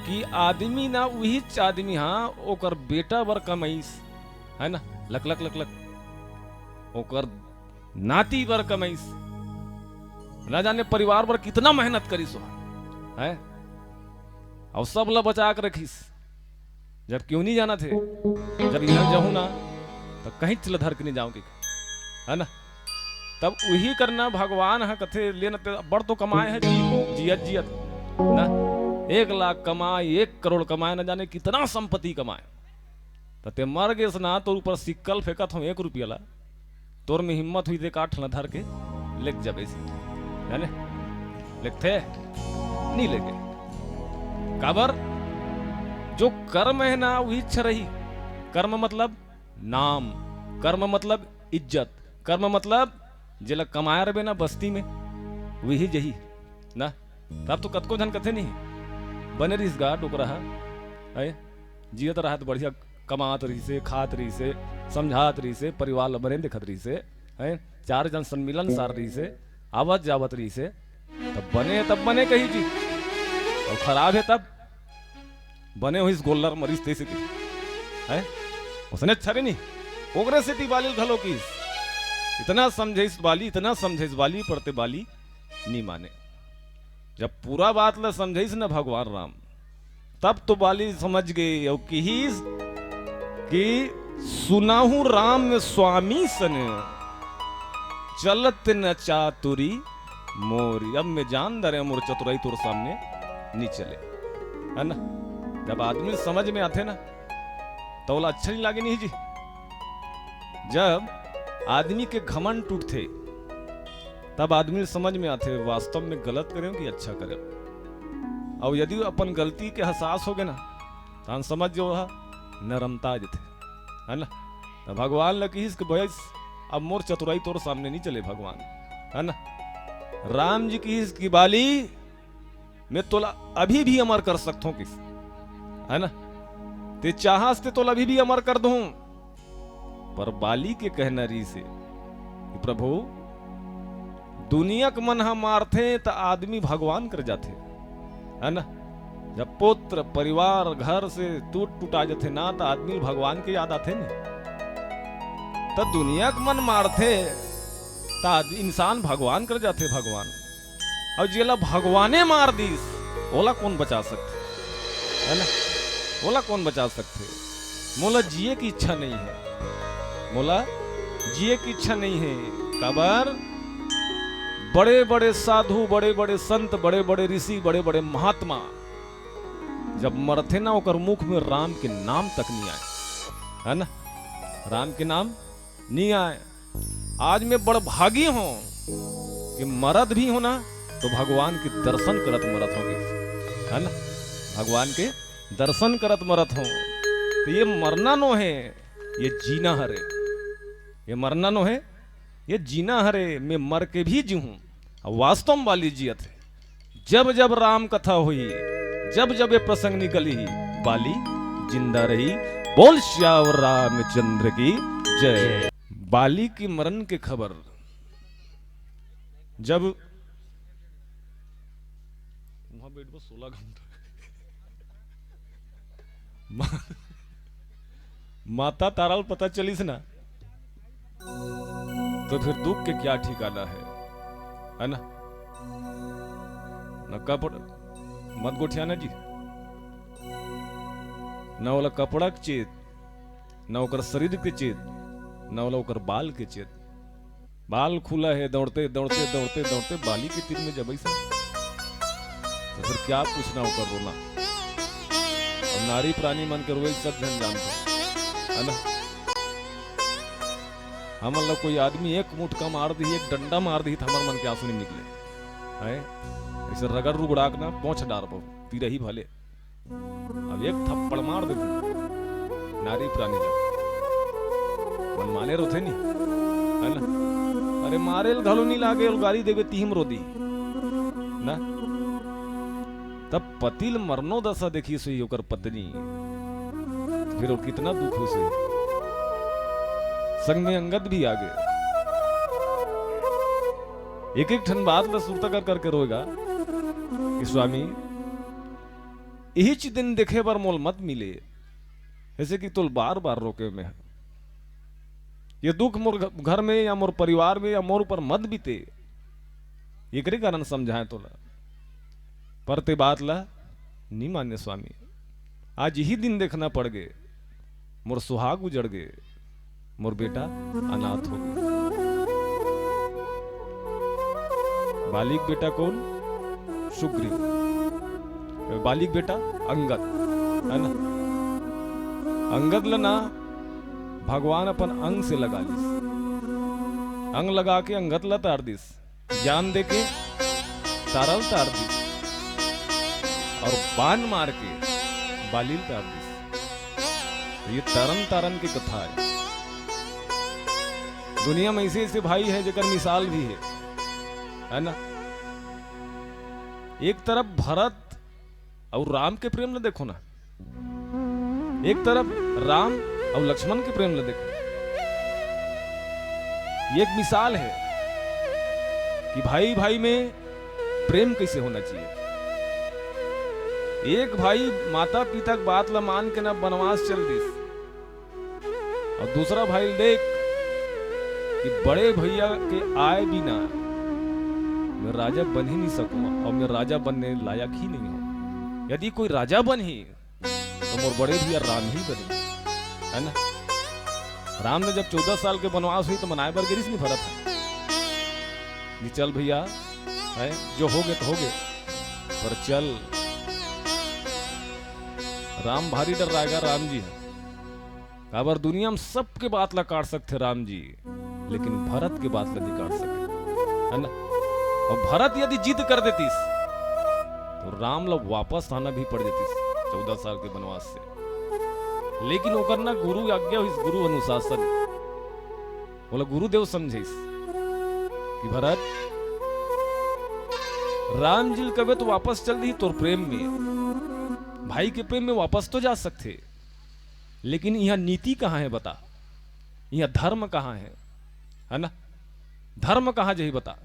कि आदमी ना वही आदमी हाँ ओकर बेटा बर कमाईस है ना, लक लक लक लक ओकर नाती बर कमाईस, ना जाने परिवार पर कितना मेहनत करी सो है, और सब ला बचा कर रखीस। जब क्यों नहीं जाना थे, जब इधर जाऊं ना तो कहीं चल धर के नहीं जाऊंगी है ना, तब वही करना भगवान है कथे लेना बड़ तो कमाए है जियत जियत ना, 1 लाख कमाए 1 करोड़ कमाए, ना जाने कितना संपत्ति कमाए, तो ते मर गए ना तो ऊपर सिक्कल फेंकत हूँ 1 रुपया ला, तोर में हिम्मत हुई दे काठ न धर के लिख जाबे जाने, लिखते नहीं लेके काबर, जो कर्म है ना वही इच्छा रही, कर्म मतलब नाम, कर्म मतलब इज्जत, कर्म मतलब जिला कमाया रहे ना बस्ती में वही जही ना, तब तो कतको धन कथे नहीं बने रही गा डोकरा है, जियत रहा तो बढ़िया कमात रही से, खात रही से, समझात रही से, परिवार बने दिखत रही से है, 4 जन सम्मिलन सार रही से, आवत जावत रही से, तब बने कही जी, और खराब है तब बने हुई गोल्लर मरीज थे से है, उसने अच्छा नहीं ओकरे से बाली घलो की, इतना समझे इस बाली, इतना समझे इस बाली, पढ़ते बाली नहीं माने। जब पूरा बात ला समझे ना भगवान राम, तब तो बाली समझ गए और कि सुनाहू राम स्वामी सन चलत न चातुरी मोरी, अब मैं जान दरे मोर चतुराई तोर सामने नहीं चले है ना। जब आदमी समझ में आते ना तो बोला अच्छा नहीं लागे नहीं जी, जब आदमी के घमंड टूटते तब आदमी समझ में आते वास्तव में गलत करें कि अच्छा करें, और यदि अपन गलती के एहसास हो गए ना तो समझ जो नरमता जते है ना। तो भगवान लगी भैस अब मोर चतुराई तोर सामने नहीं चले भगवान है ना। राम जी की बाली मैं तोला अभी भी अमर कर सकता हूं किस है ना, ते चाहस ते तोला अभी भी अमर कर दूं, पर बाली के कहना री से प्रभु दुनिया के मन हम मारते तो आदमी भगवान कर जाते है ना। जब पुत्र परिवार घर से टूटा जाते ना तो आदमी भगवान के याद आते नहीं, तो दुनिया के मन मारते तो इंसान भगवान कर जाते भगवान, और जेला भगवाने मार दीस ओला कौन बचा सकते है ना, ओला कौन बचा सकते। मोला जिए की इच्छा नहीं है, मोला जिए की इच्छा नहीं है, कबर बड़े बड़े साधु, बड़े बड़े संत, बड़े बड़े ऋषि, बड़े बड़े महात्मा जब मरते ना ओकर मुख में राम के नाम तक नहीं आए है ना, राम के नाम नहीं आए। आज मैं बड़ भागी हूं कि मरद भी हो ना तो भगवान के दर्शन करत मरत होंगे है ना, भगवान के दर्शन करत मरत हो। तो ये मरना नो है, ये जीना हरे, ये मरना नो है, ये जीना हरे। मैं मर के भी जीऊं वास्तव में बाली जियत है। जब जब राम कथा हुई, जब जब ये प्रसंग निकली, बाली जिंदा रही। बोल श्यावर रामचंद्र की जय। बाली की मरण की खबर जब वहां बैठ 16 घंटा माता ताराल पता चलीस ना तो फिर दुख के क्या ठिकाना है ना। न कपड़ मत गोठियाना जी न वाला कपड़ा के चेत न ओकर शरीर के चेत न वाला ओकर बाल के चेत। बाल खुला है दौड़ते दौड़ते दौड़ते दौड़ते बाली के तीर में जब ऐसा तो फिर क्या पूछना ओकर रोना। और नारी प्राणी मन के रोए सब जन जानते है ना। हम लोग कोई आदमी एक मुटका मार दी एक डंडा मार दी तो हमारे मन के आंसू नहीं निकले है। ऐसे रगड़ रुगड़ाक ना पहुंच डार पो तीर ही भले अब एक थप्पड़ मार दे नारी प्राणी जब मन माने रोथे नहीं है ना। अरे मारेल घलो नहीं लागे गाड़ी देवे तीम रोदी ना। तब पतिल मरनो दशा देखी सोई ओकर पत्नी फिर और कितना दुख हो सोई। संग में अंगद भी आ गए। एक एक ठन बात ला सुरता कर करके रोएगा कि स्वामी यही दिन देखे बार मोल मत मिले ऐसे कि तुल बार बार रोके में ये दुख मोर घर में या मोर परिवार में या मोर ऊपर मत बीते एक कारण समझाए तो ला पर ते बात ला नहीं मान्य स्वामी। आज यही दिन देखना पड़ गए मोर सुहाग उजड़ गए मोर बेटा अनाथ हो गया। बालिक बेटा कौन सुग्रीव बालिक बेटा अंगद है ना। अंगद लना भगवान अपन अंग से लगा लिस अंग लगा के अंगद ला तार दिस ज्ञान देके तारल तार दिस और बाण मार के बालिल तार दिस। ये तरन तारन की कथा है। दुनिया में ऐसे ऐसे भाई है जेकर मिसाल भी है ना। एक तरफ भरत और राम के प्रेम न देखो ना एक तरफ राम और लक्ष्मण के प्रेम न देखो। ये एक मिसाल है कि भाई भाई में प्रेम कैसे होना चाहिए। एक भाई माता पिता की बात ला मान के ना वनवास चल दिस और दूसरा भाई देख कि बड़े भैया के आए बिना मैं राजा बन ही नहीं सकूंगा और मैं राजा बनने लायक ही नहीं हूं। यदि कोई राजा बन ही तो मोर बड़े भैया राम ही बने है ना। राम ने जब 14 साल के वनवास हुई तो मनाए बर गिरीश नहीं भरत है चल भैया है जो हो गए तो हो गए पर चल। राम भारी डर रहेगा राम जी है अगर दुनिया में सबके बात ला काट सकते राम जी लेकिन भरत के बात ला नहीं काट सके है ना। और भरत यदि जिद कर देतीस तो राम लोग वापस आना भी पड़ जातीस 14 साल के वनवास से। लेकिन ओकर ना गुरु आज्ञा हुई गुरु अनुशासन बोला गुरुदेव समझे कि भरत राम जी कभी तो वापस चल दी तो प्रेम में भाई के प्रेम में वापस तो जा सकते लेकिन यहां नीति कहां है बता। यहां धर्म कहां है ना। धर्म कहां जही बता।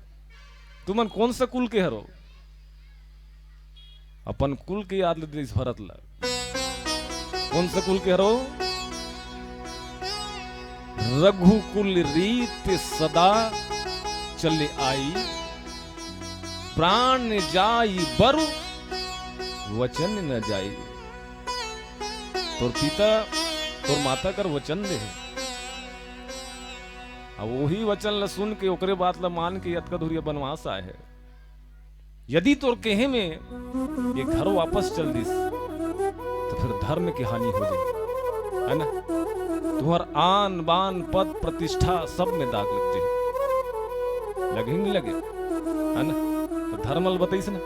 तुमन कौन सा कुल के हरो अपन कुल के याद ले भरत ला कौन सा कुल के हरो। रघुकुल रीत सदा चले आई प्राण जाई बरु वचन न जाई। तोर पिता तोर माता कर वचन दे अब वही वचन ला सुन के ओकरे बात ला मान के यत का धुरिया बनवास आए है। यदि तोर कहे में ये घर वापस चल दिस तो फिर धर्म की हानि हो जाए है ना। तुम्हार आन बान पद प्रतिष्ठा सब में दाग लग जाए लगे नहीं लगे है ना। तो धर्मल बताइस ना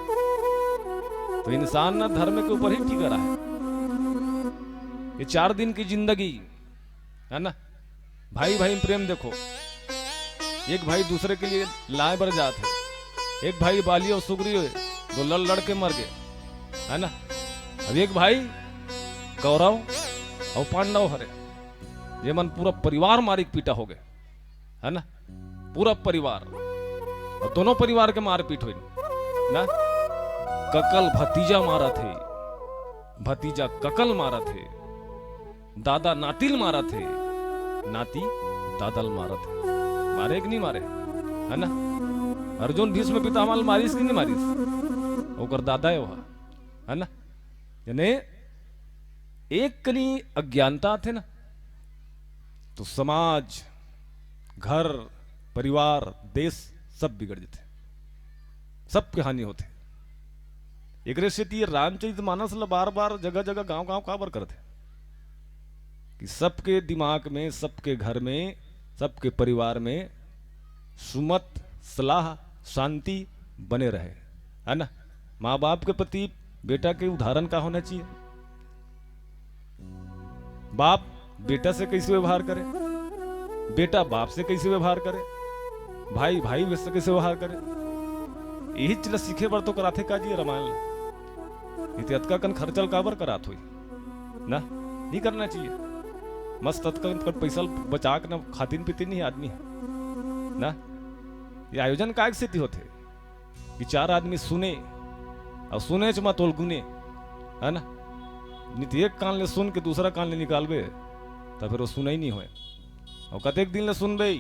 तो इंसान ना धर्म के ऊपर ही टिका रहा है। ये 4 दिन की जिंदगी है ना। भाई भाई प्रेम देखो एक भाई दूसरे के लिए लाए बर जात है। एक भाई बाली और सुग्रीव दो लड़ के मर गए है ना। अब एक भाई कौरव और पांडव हरे ये मन पूरा परिवार मारिक पीटा हो गए है ना। पूरा परिवार और दोनों परिवार के मारपीट हुई ना। ककल भतीजा मारा थे, भतीजा ककल मारा थे, दादा नातिल मारा थे, नाती दादल मारा थे। मारे कि नहीं मारे, है ना। अर्जुन भीष्म पितामह मारिस कि नहीं मारिस, ओकर दादा है ना। यानी एक कनी अज्ञानता थे ना, तो समाज, घर, परिवार, देश सब बिगड़ जाते, सबके हानि होते। एक रेसिटी रामचरितमानस बार बार जगह जगह गांव गांव काबर करते कि सबके दिमाग में, सबके घर में, सबके परिवार में सुमत, सलाह, शांति बने रहे, है ना। माँ बाप के प्रति बेटा के उदाहरण का होना चाहिए। बाप बेटा से कैसे व्यवहार करे, बेटा बाप से कैसे व्यवहार करे, भाई भाई से कैसे व्यवहार करे, यही चीज सीखे बर तो कराथे का जी रामायण। इतिहत कन खर्चल काबर करात हुई ना, नहीं करना चाहिए। मस्त तत्कन पैसा बचा के ना खातिन पीती नहीं आदमी है ना। ये आयोजन का स्थिति होते कि चार आदमी सुने और सुने च तोल गुने, है ना। नित एक कान ले सुन के दूसरा कान ले निकालबे तो फिर वो सुना ही नहीं होए। और कतेक दिन ले सुनबे,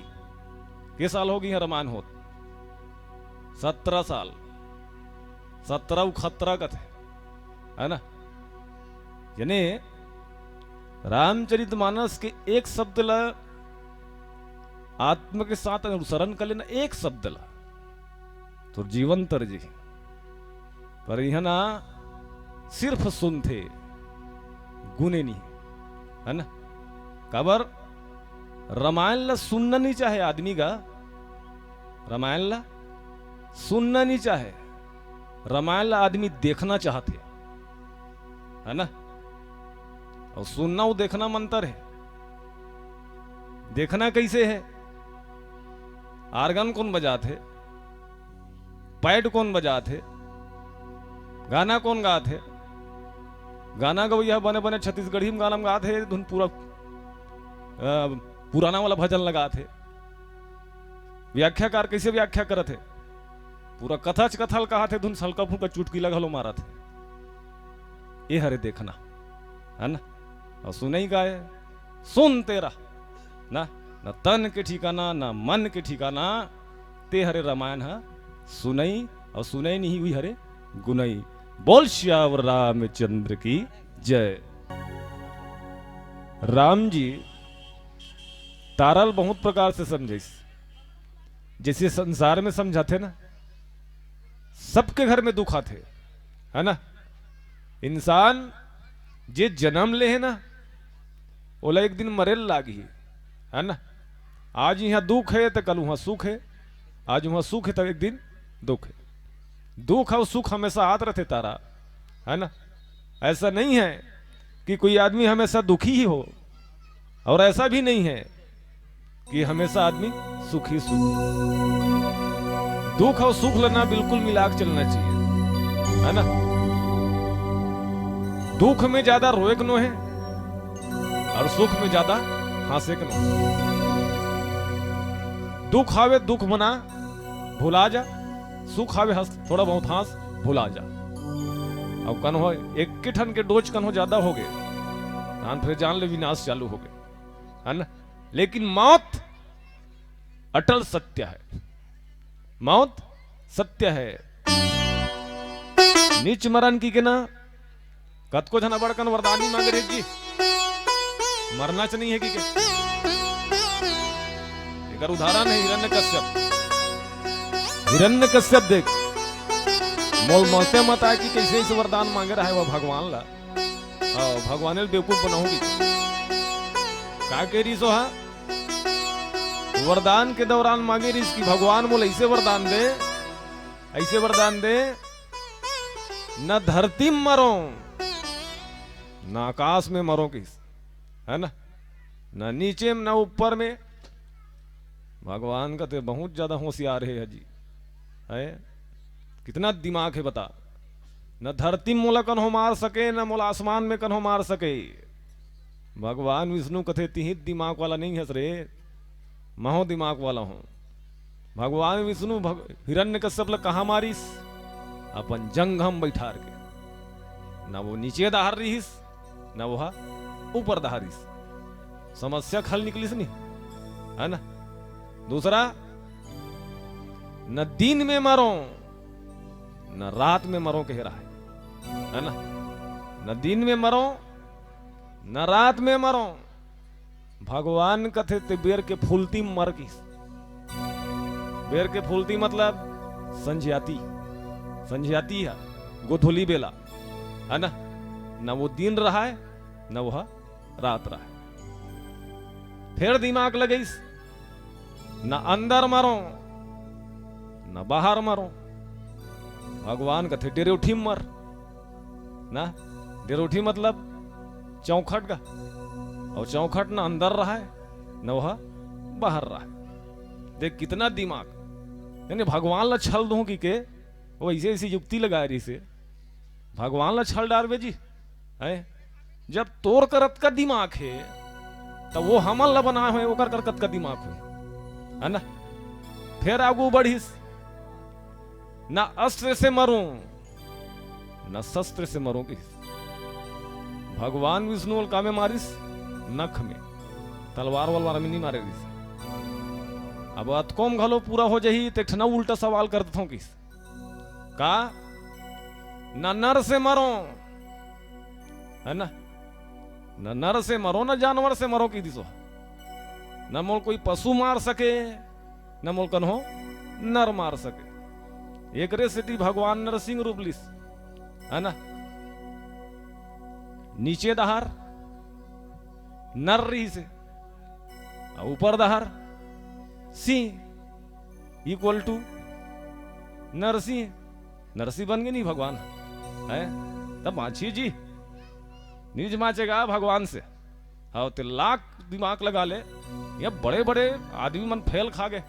के साल हो गई है रामायण होत, 17 साल, 17 खतरा कथे, है ना। यानी रामचरितमानस के एक शब्द ला आत्म के साथ अनुसरण कर लेना, एक शब्द ला तो जीवन तर जी। पर यह ना सिर्फ सुनते गुने नहीं, है ना। कबर रामायण ला सुनना नहीं चाहे आदमी का, रामायण ला सुनना नहीं चाहे, रामायण ला आदमी देखना चाहते, है ना। और सुनना और देखना में अंतर है। देखना कैसे है, आर्गन कौन बजाते, पैड कौन बजाते, गाना कौन गाते, गाना गवैया बने बने छत्तीसगढ़ी में गाना में गाते, धुन पूरा पुराना वाला भजन लगाते। व्याख्याकार कैसे व्याख्या करते, पूरा कथच कथल कहा थे, धुन सलका फूका चुटकी लगलो मारा थे। ये हरे देखना, है ना। और सुनई गाए, सुन तेरा ना, न तन के ठिकाना न मन के ठिकाना, ते हरे रामायण है सुनई, और सुनई नहीं हुई हरे गुनई। बोल श्यावर रामचंद्र की जय। राम जी तारल बहुत प्रकार से समझे, जैसे संसार में समझाते ना, सबके घर में दुख आते, है ना। इंसान जे जन्म ले है ना, ओला एक दिन मरेल लागी, है ना। आज यहाँ दुख है तो कल वहां सुख है, आज वहां सुख है तो एक दिन दुख है। दुख और सुख हमेशा हाथ रहते तारा, है ना। ऐसा नहीं है कि कोई आदमी हमेशा दुखी ही हो, और ऐसा भी नहीं है कि हमेशा आदमी सुखी सुख। दुख और सुख लेना बिल्कुल मिलाकर चलना चाहिए, है ना। दुख में ज्यादा रोए नो है और सुख में ज्यादा हंसे नो। दुख आवे दुख मना भुला जा, सुख आवे हंस थोड़ा बहुत हंस भुला जा। अब कन हो एक के ठन के डोज कन हो ज्यादा हो गए, फिर जान ले विनाश चालू हो गए, है ना। लेकिन मौत अटल सत्य है, मौत सत्य है। नीच मरण की के ना कत को जना बड़कन वरदानी मांग रहे जी, मरना च नहीं है कि के। एक उदाहरण है हिरण्यकश्यप। हिरण्यकश्यप देख मोल मौते मत आए कि कैसे इस वरदान मांगे रहा है वह भगवान ला, भगवान ने बेवकूफ बनाऊंगी का के रही सो। हा वरदान के दौरान मांगे रही कि भगवान मोल ऐसे वरदान दे, ऐसे वरदान दे, न धरती में मरो न आकाश में मरो किस, है ना, न नीचे में न ऊपर में। भगवान का तो बहुत ज्यादा होशियार है जी, है कितना दिमाग है बता। न धरती में मोला कन्हो मार सके, न मोला आसमान में कन्हो मार सके। भगवान विष्णु कथे तिहित दिमाग वाला नहीं है रे, महो दिमाग वाला हूं। भगवान विष्णु हिरण्यकश्यप ला कहा मारिस? अपन जंग हम बैठार के, ना वो नीचे दहार रहीस ना वो ऊपर दहारिस। समस्या खल निकलिस नहीं, है ना। दूसरा, न दिन में मरो न रात में मरो कह रहा है ना। न दिन में मरो न रात में मरो। भगवान कथे ते बेर के फूलती मर की। बेर के फूलती मतलब संझियाती, संझियाती है गोधुली बेला, है ना। न वो दिन रहा है न वह रात रहा है। फिर दिमाग लगेस, न अंदर मरो न बाहर मरो। भगवान कथे डेरे उठी मर ना। डेरे उठी मतलब चौखट का, और चौखट ना अंदर रहा है न वह बाहर रहा है। देख कितना दिमाग, यानी भगवान ला छल दूं कि के वो ऐसे ऐसी युक्ति लगा रही से भगवान ला छल डाल जी है। जब तोर करत का दिमाग है तब वो हमल ला बना हुए ओकर करकत का दिमाग हुए, है ना। फिर आगू बढ़िस, ना अस्त्र से मरूं न शस्त्र से मरूं की। भगवान विष्णु का में मारिस नख में, तलवार वलवार में नहीं मारे रिस। अब अतकोम घलो पूरा हो जाही तो ना उल्टा सवाल कर देता हूं किस का, न नर से मरो, है ना। न नर से मरो न जानवर से मरो की दिसो। न मोल कोई पशु मार सके न मोल कन्हो नर मार सके। एक रेसिटी भगवान नरसिंह रूप लिस, है ना। नीचे दहार नर रही से, ऊपर दहार सिंह इक्वल टू नरसिंह। नरसिंह बन गए नहीं भगवान, है तब माछी जी निज माचेगा भगवान से। हाँ तो लाख दिमाग लगा ले, ये बड़े बड़े आदमी मन फेल खा गए।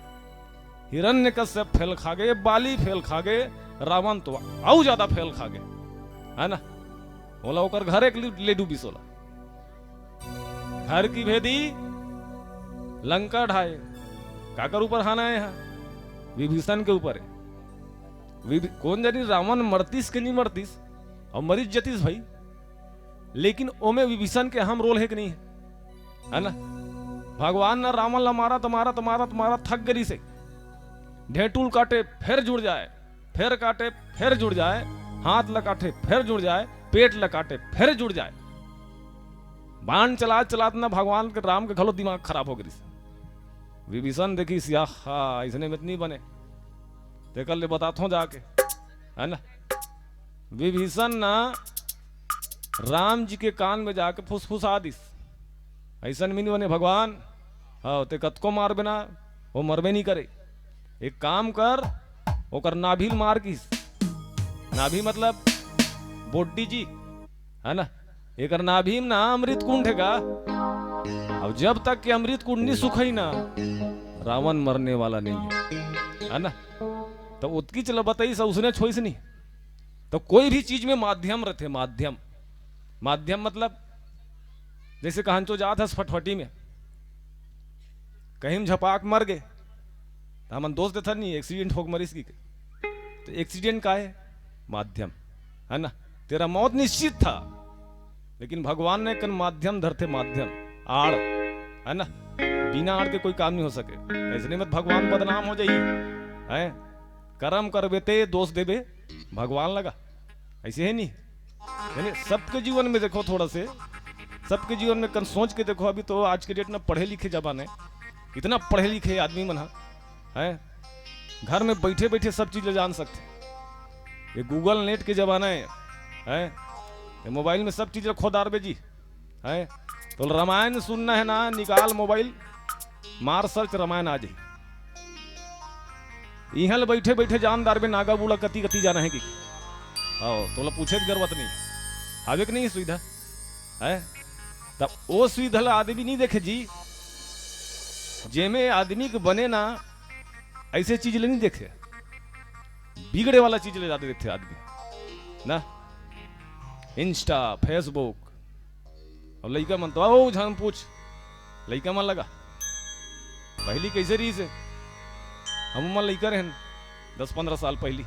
हिरण्यकश्यप फेल खा गए, बाली फेल खा गए, रावण तो और ज्यादा फेल खा गए, है ना। बोला ओकर घर एक ले डूबी सोला, घर की भेदी लंका ढाए। काकर ऊपर हाना है यहाँ? विभीषण के ऊपर है। कौन जानी रावण मरतीस के नहीं मरतीस और मरीज जतीस भाई, लेकिन ओमे विभीषण के अहम रोल है कि नहीं है ना। भगवान ने रावण ला मारा तो मारा तो मारा तो मारा, थक गई से ढेटूल काटे फिर जुड़ जाए, फिर काटे फिर जुड़ जाए, हाथ लकाटे फिर जुड़ जाए, पेट लकाटे फिर जुड़ जाए। बाण चला चलात ना भगवान के राम के घलो दिमाग खराब हो गई। विभीषण देखी सिया इसने में नहीं बने, देखल ले बताता हूं जाके, है ना। विभीषण ना राम जी के कान में जाके फुसफुसा दिस, ऐसा भी नहीं बने भगवान। हाँ ते कत को मार बिना वो मरबे नहीं करे। एक काम कर, ओकर नाभिल मार की। नाभि मतलब बोड्डी जी, है ना। एक नाभिम ना अमृत कुंड है का। अब जब तक कि अमृत कुंड नहीं सुखाई ना रावण मरने वाला नहीं है ना। तो उत्की चलो बताई सा उसने छोई से नहीं। तो कोई भी चीज में माध्यम रहते, माध्यम। माध्यम मतलब जैसे कहंचो जात है फटफटी में, कहीं हम झपाक मर गए तो हम दोस्त था नहीं, एक्सीडेंट हो मरीज की। तो एक्सीडेंट का है माध्यम, है ना। तेरा मौत निश्चित था, लेकिन भगवान ने कन माध्यम धरते, माध्यम आड़, है ना। बिना आड़ के कोई काम नहीं हो सके। ऐसे मत भगवान बदनाम हो जाइए, है। कर्म करबे ते दोष देबे भगवान लगा, ऐसे है नहीं। यानी सबके जीवन में देखो, थोड़ा से सबके जीवन में कन सोच के देखो। अभी तो आज के डेट में पढ़े लिखे जमाने, इतना पढ़े लिखे आदमी मन है, घर में बैठे बैठे सब चीज जान सकते। ये गूगल नेट के जमाना है, मोबाइल में सब चीज खोद आरबे जी, है। तो रामायण सुनना है ना, निकाल मोबाइल, मार सर्च रामायण आ जाए। इहल बैठे बैठे जानदार में नागा बूढ़ा कति कति जाना है कि तो पूछे की जरूरत नहीं, आवे कि नहीं सुविधा है। तब वो सुविधा आदमी नहीं देखे जी, जेमे आदमी के बने ना ऐसे चीज ले नहीं देखे, बिगड़े वाला चीज ले जाते देखते आदमी ना। इंस्टा फेसबुक, और लड़का मन तो आओ झन पूछ, लड़का मन लगा पहली कैसे रही से, हम मन लइका रहन 10-15 साल पहली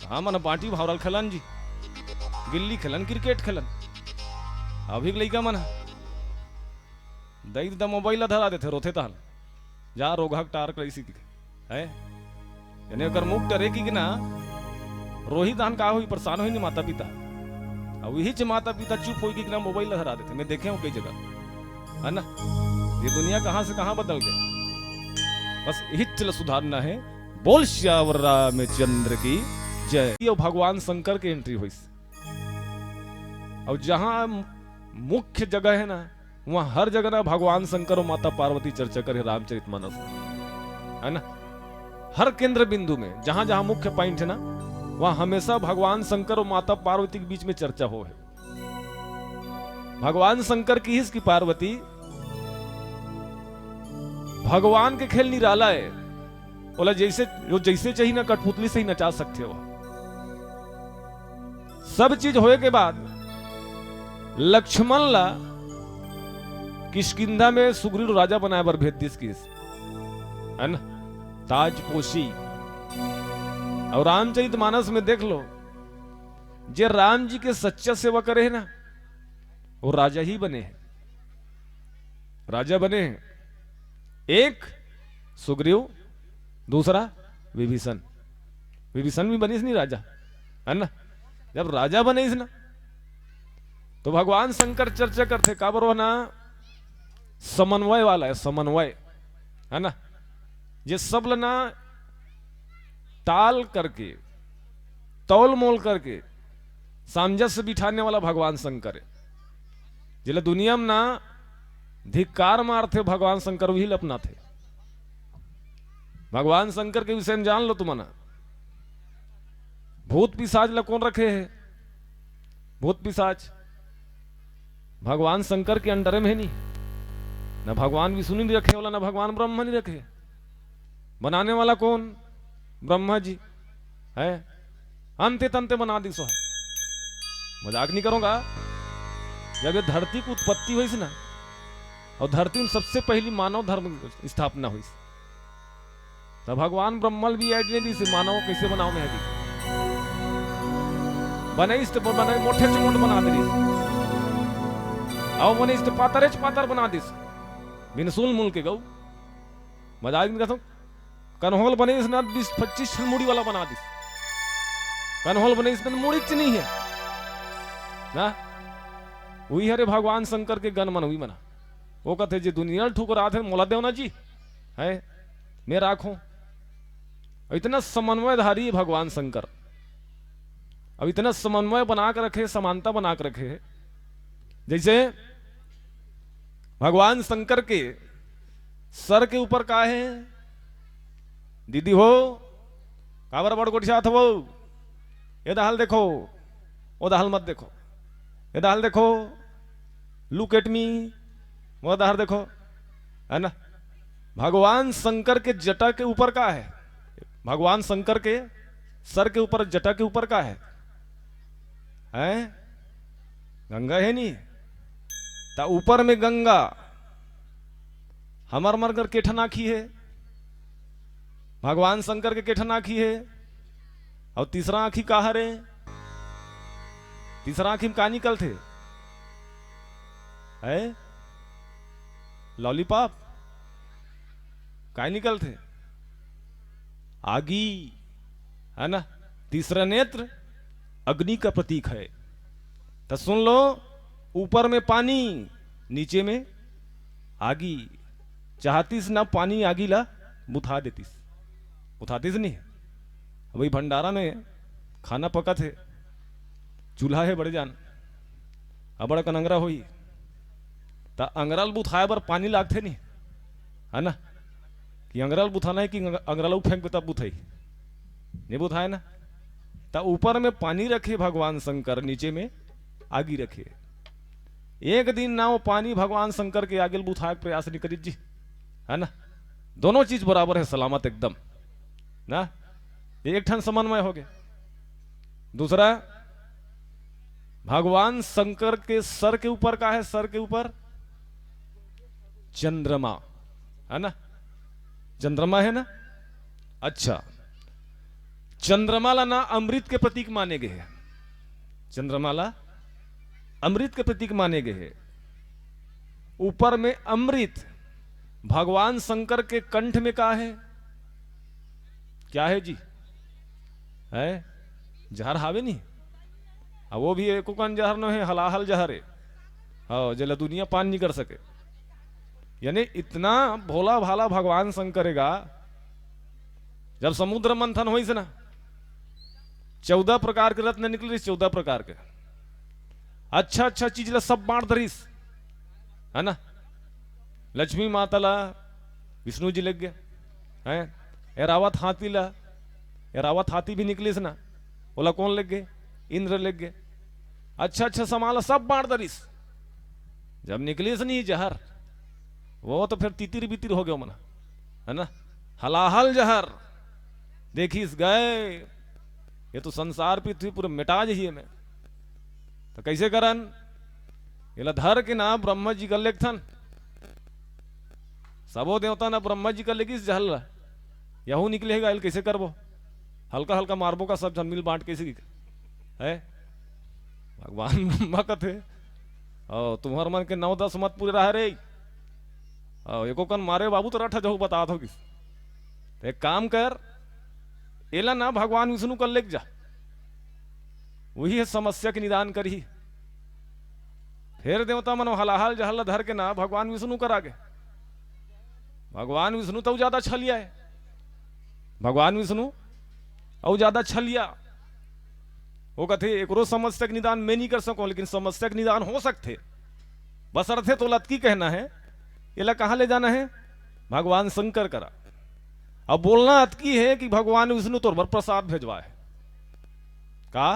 हाँ मन बाटी भावरल खेलन जी, गिल्ली खेलन, क्रिकेट खेलन। अभी के लइका मन दई द मोबाइल धरा देते रोथे तहल जा रोघक टार कैसी है यानी अगर मुख डरे की ना रोही दान का हुई परेशान हुई नहीं माता पिता, अब वही च माता पिता चुप होगी कि ना मोबाइल धरा देते। मैं देखे हूँ कई जगह है ना, ये दुनिया कहां से कहां बदल गई। बस यही चल सुधारना है। बोल श्यावर रामचंद्र की जय। ये भगवान शंकर की एंट्री हुई और जहां मुख्य जगह है ना वहां हर जगह ना भगवान शंकर और माता पार्वती चर्चा करे रामचरितमानस है ना। हर केंद्र बिंदु में जहां जहां मुख्य पॉइंट है ना वहां हमेशा भगवान शंकर और माता पार्वती के बीच में चर्चा हो है। भगवान शंकर की इसकी पार्वती भगवान के खेल निराला है। बोला जैसे जो जैसे चाहिए ना कठपुतली से ही नचा सकते हो। सब चीज होए के बाद लक्ष्मण ला किष्किंधा में सुग्रीव राजा बनाए बर भेज दिस किस है ना ताजपोशी। और रामचरितमानस में देख लो जे राम जी के सच्चा सेवा करे है ना वो राजा ही बने हैं, राजा बने हैं। एक सुग्रीव, दूसरा विभीषण। विभीषण भी बनीस नहीं राजा है ना। जब राजा बने ना तो भगवान शंकर चर्चा करते काबर ना समन्वय वाला है, समन्वय है ना। ये सब ना ताल करके तौल मोल करके सामंजस्य बिठाने वाला भगवान शंकर है। जिला दुनिया में ना धिक्कार मारते भगवान शंकर वही अपना थे। भगवान शंकर के विषय में जान लो तुम ना भूत पिशाच ला कौन रखे है। भूत पिशाच भगवान शंकर के अंडर में है नहीं ना। भगवान विष्णु नहीं रखे वाला ना भगवान ब्रह्मा नहीं रखे। बनाने वाला कौन? ब्रह्मा जी है। अंते तंते बना दी सो है। मजाक नहीं करूंगा। जब ये धरती की उत्पत्ति हुई ना और धरती में सबसे पहली मानव धर्म स्थापना हुई तो भगवान ब्रह्मा भी ऐड नहीं दी से मानव कैसे बनाओ में है बने तो बने मोटे से मोट बना दी और बने पातर पातर बना दी बिनसूल मूल के गौ। मजाक नहीं कहता। कन्होल बने ना 20-25 मुड़ी वाला बना दी। कन्होल बने इसमें मुड़ी च नहीं है ना। वही हरे भगवान शंकर के गण मन हुई मना वो कहते जी दुनिया ठुकरा थे मोला देवना जी है मैं राखूं। इतना समन्वयधारी है भगवान शंकर। अब इतना समन्वय बना कर रखे, समानता बना कर रखे। जैसे भगवान शंकर के सर के ऊपर का है दीदी हो काबर बड़ गोटिया था वो ये दाल देखो वो दाल मत देखो ये दाल देखो लुक एट मी वो दाल देखो है ना। भगवान शंकर के जटा के ऊपर का है। भगवान शंकर के सर के ऊपर जटा के ऊपर का है गंगा है नहीं ता ऊपर में गंगा हमर मरगर केठन आखी है। भगवान शंकर के केठन आखी है और तीसरा आखी का हरे। तीसरा आखी में का निकल थे है लॉलीपॉप का निकल थे आगी है ना। तीसरा नेत्र अग्नि का प्रतीक है। तो सुन लो ऊपर में पानी नीचे में आगी। चाहतीस ना पानी आगी ला बुझा देतीस बुझातीस नहीं। वही भंडारा में खाना पका थे चूल्हा है बड़े जान अब बड़ा कनंगरा हुई ता अंगराल बुथाए बर पानी लागते नहीं है ना। कि अंगराल बुथाना है कि अंगराल फेंक पे तब बुथाई नहीं बुथाए ना। ता ऊपर में पानी रखे भगवान शंकर नीचे में आगी रखे। एक दिन ना वो पानी भगवान शंकर के आगे बुथाए प्रयास नहीं करी जी है ना। दोनों चीज बराबर है सलामत एकदम ना। एक ठन समन्वय हो गया। दूसरा भगवान शंकर के सर के ऊपर का है। सर के ऊपर चंद्रमा है ना। चंद्रमा है ना अच्छा, चंद्रमाला ना अमृत के प्रतीक माने गए हैं। चंद्रमाला अमृत के प्रतीक माने गए हैं। ऊपर में अमृत भगवान शंकर के कंठ में का है? क्या है जी? है जहर हावे नहीं। अब वो भी एको कन जहर न है, हलाहल जहर है। हाँ, जला दुनिया पान नहीं कर सके। यानी इतना भोला भाला भगवान शंकर का। जब समुद्र मंथन हो ना, 14 प्रकार के रत्न निकले, 14 प्रकार के अच्छा अच्छा चीज ला सब बांट दरीस, है ना। लक्ष्मी माता ला विष्णु जी लग गया है, एरावत हाथी ला, एरावत हाथी भी निकलिस ना, बोला कौन लग गए? इंद्र लग गए। अच्छा अच्छा सामान सब बांट दरीस। जब निकलिस नहीं जहर, वो तो फिर तितिर बितिर हो गया मना, है ना। हलाहल जहर देखिस गए, ये तो संसार पृथ्वी पूरे मिटा जाइए में। तो कैसे करन? ये धर के ना ब्रह्मा जी का लेखथन, सबो देवता ना ब्रह्मा जी का लेगी जहल यहू निकलेगा। इल कैसे करबो? हल्का हल्का मारबो का सब जन मिल बांट कैसे है? भगवान ब्रह्मा का थे तुम्हार मन के 9-10 मत पूरे रहा रे। एको कन मारे बाबू तो रठा जाऊ बता दो किस। एक काम कर, एला ना भगवान विष्णु का लेक जा, वही है समस्या के निदान करी। फिर देवता मनो हलाहल जहल धर के ना भगवान विष्णु कर आगे। भगवान विष्णु तो ज्यादा छलिया है, भगवान विष्णु और ज्यादा छलिया। वो कहते एक रोज समस्या के निदान मैं नहीं कर सकूं, लेकिन समस्या के निदान हो सकते। बस अर्थ है तो लतकी कहना है, ये कहां ले जाना है? भगवान शंकर करा। अब बोलना अतकी है कि भगवान विष्णु तोर पर प्रसाद भेजवा है का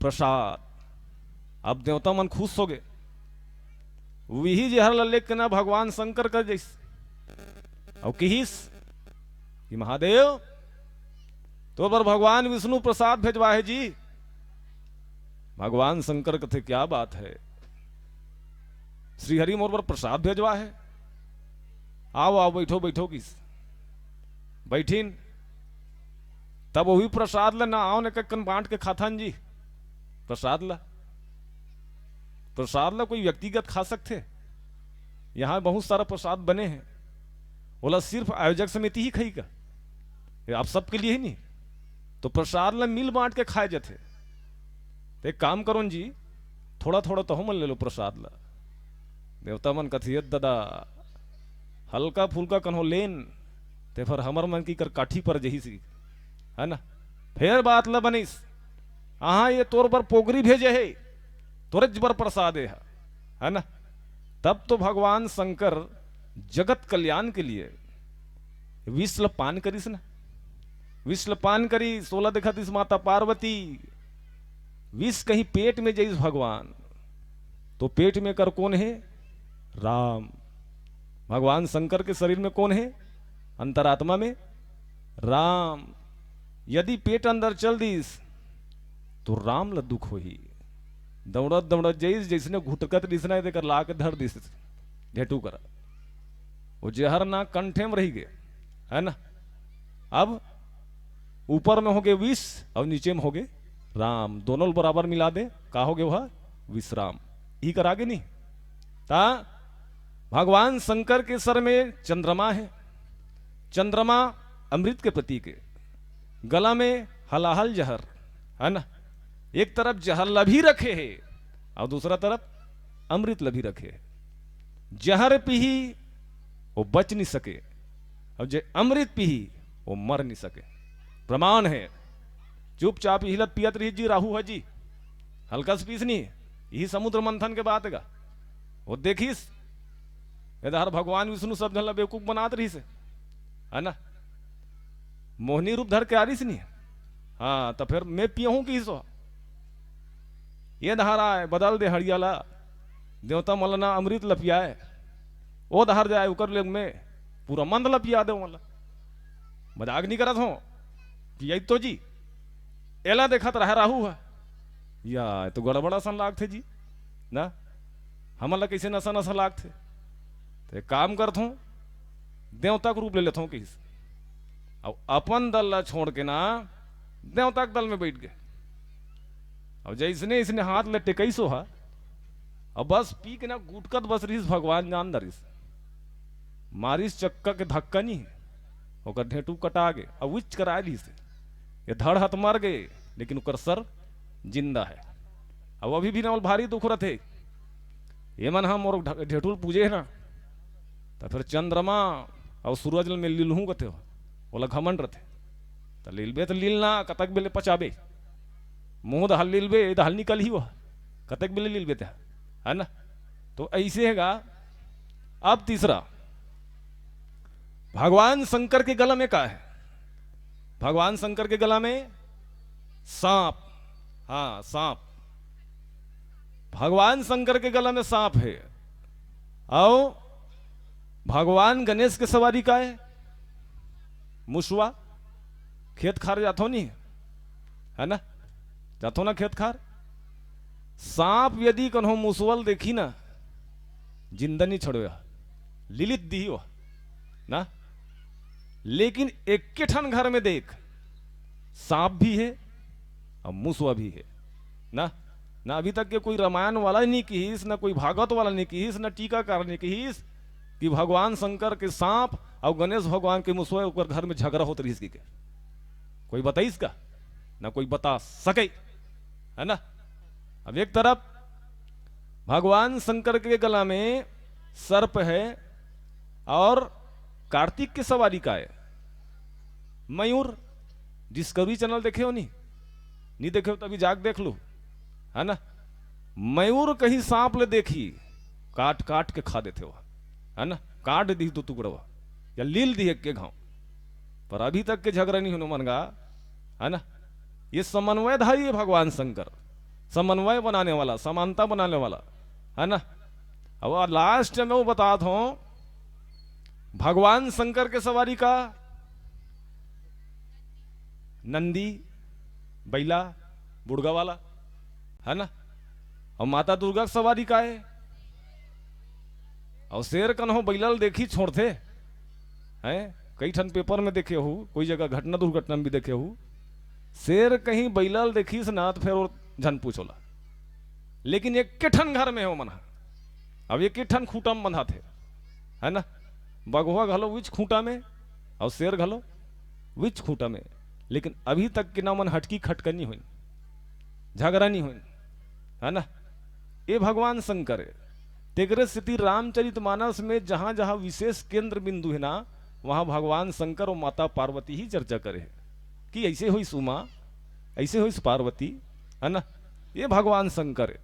प्रसाद। अब देवता मन खुश हो गए, वही जहर लल्ले के ना भगवान शंकर कर जैस और किहिस कि महादेव तो पर भगवान विष्णु प्रसाद भेजवा है जी। भगवान शंकर कथे क्या बात है, श्रीहरि मोर पर प्रसाद भेजवा है। आओ आओ बैठो बैठो किस बैठीन। तब वही प्रसाद ला ना आओ ने कन बांट के खाथन जी। प्रसाद ला, प्रसाद ला कोई व्यक्तिगत खा सकते? यहां बहुत सारा प्रसाद बने हैं, बोला सिर्फ आयोजक समिति ही खाई का, आप सबके लिए ही नहीं। तो प्रसाद ला मिल बांट के खाए जाते। तो एक काम करो जी, थोड़ा थोड़ा तो हम ले लो प्रसाद ला। देवता मन कथियत दादा हल्का फुल्का कन्हो लेन, ते फिर हमर मन की कर काठी पर जही सी, है ना। फिर बात ला बनीस, हाँ ये तोर पर पोगरी भेजे है, तोरज बर प्रसाद है ना। तब तो भगवान शंकर जगत कल्याण के लिए विष पान करीस ना। विष पान करी 16 देखा तीस माता पार्वती। विष कहीं पेट में जईस भगवान, तो पेट में कर कौन है? राम। भगवान शंकर के शरीर में कौन है? अंतरात्मा में राम। यदि पेट अंदर चल दीस तो राम ला दुख हो ही। दौड़त दौड़त जईस जैसने घुटकत दिसना देकर ला के धर दिस घेटू कर, वो जहर ना कंठे में रही गए, है ना। अब ऊपर में हो गए विष और नीचे में हो गए राम, दोनों बराबर मिला दे का हो गए वह विश्राम ही करागे नहीं। ता भगवान शंकर के सर में चंद्रमा है, चंद्रमा अमृत के प्रतीक है। गला में हलाहल जहर, है ना। एक तरफ जहर लभी रखे है और दूसरा तरफ अमृत लभी रखे है। जहर पीही वो बच नहीं सके, और जो अमृत पीही वो मर नहीं सके। प्रमाण है, चुपचाप हिलत पियत रही जी राहु है जी, हल्का से पीस नहीं। यही समुद्र मंथन के बात है। वो देखिस इधर भगवान विष्णु सब जन बेवकूफ बनात रही से, है ना। मोहनी रूप धर के आ रही से नहीं। हाँ तो फिर मैं पियहूं कि सो ये धारा है, बदल दे हरियाला। देवता मलना अमृत लपियाए, वो दहर जाए उकर लोग में पूरा मंद लपिया दे। मतलब मजाक नहीं करत हो कि तो जी एला देखत रह राहू है या तो गड़बड़ा सन लाग थे जी ना। हमला कैसे नशा नशा लाग थे। तो एक काम करत हूं, देवता को रूप ले लेता हूं किस, अब अपन दल ला छोड़ के ना देवता के दल में बैठ गए। अब जैसने इसने हाथ ले टेकई सो हा, अब बस पी के ना गुटकत बस रही भगवान जान दरिस मारिस चक्का के धक्का नहीं है ओकर ढेटू कटा गे अब उच्च करा ली से ये धड़ हाथ मर गए लेकिन उकर सर जिंदा है। अब अभी भी ना भारी दुख रहे ये मन हम और ढेटुल पूजे है ना तो फिर चंद्रमा और सूरज में लीलहू कथे हो बोला घमंड रथे तो लीलबे तो लीलना कतक बेले पचाबे मुंह दहल लीलबे दहल निकल ही वो कतक बेले लीलबे थे है ना। तो ऐसे हैगा। अब तीसरा भगवान शंकर के गला में क्या है? भगवान शंकर के गला में सांप। हाँ सांप, भगवान शंकर के गला में सांप है। और भगवान गणेश के सवारी का है मुसवा। खेत खार जातो नहीं है ना, जातो ना खेत खार। सांप यदि कन्हो मुसवल देखी ना जिंदनी छड़ोया लिलित दी हो ना, लेकिन एक के ठन घर में देख सांप भी है और मुसवा भी है ना। ना अभी तक के कोई रामायण वाला नहीं कहीस, ना कोई भागवत वाला नहीं कहीस, ना टीकाकार नहीं कहीस कि भगवान शंकर के सांप और गणेश भगवान के मुसवा ऊपर घर में झगड़ा होते रही के कोई बताइस का? ना कोई बता सके है ना। अब एक तरफ भगवान शंकर के गला में सर्प है और कार्तिक की सवारी का है मयूर। डिस्कवरी चैनल देखे हो नहीं देखे हो तो अभी जाग देख लो है ना। मयूर कहीं सांप ले देखी काट काट के खा देते हो है ना, काट दी तो टुकड़ा या लील दी के घाव पर अभी तक के झगड़ा नहीं होने मनगा है ना। ये समन्वयधारी है भगवान शंकर, समन्वय बनाने वाला, समानता बनाने वाला है ना। अब लास्ट में वो बता दो भगवान शंकर के सवारी का नंदी बैला बुढ़गा वाला है ना। और माता दुर्गा की सवारी का है और शेर कन्हो बैलल देखी छोड़ते हैं। कई ठन पेपर में देखे हो, कोई जगह घटना दुर्घटना में भी देखे हो, शेर कहीं बैलल देखी से ना तो फिर और झन पूछोला। लेकिन एक के ठन घर में हो मना, अब एक के ठन खूटा में बंधा थे है ना। बगुआ घलो विच खूंटा में और शेर घलो विच खूंटा में, लेकिन अभी तक के ना मन हटकी खटकनी हुई, झगड़ा नहीं हुई है ना। ये भगवान शंकर है। तेगरे स्थिति रामचरितमानस में जहां जहां विशेष केंद्र बिंदु है ना वहां भगवान शंकर और माता पार्वती ही चर्चा करे कि ऐसे हुई सुमा, ऐसे हुई पार्वती है ना। ये भगवान शंकर है।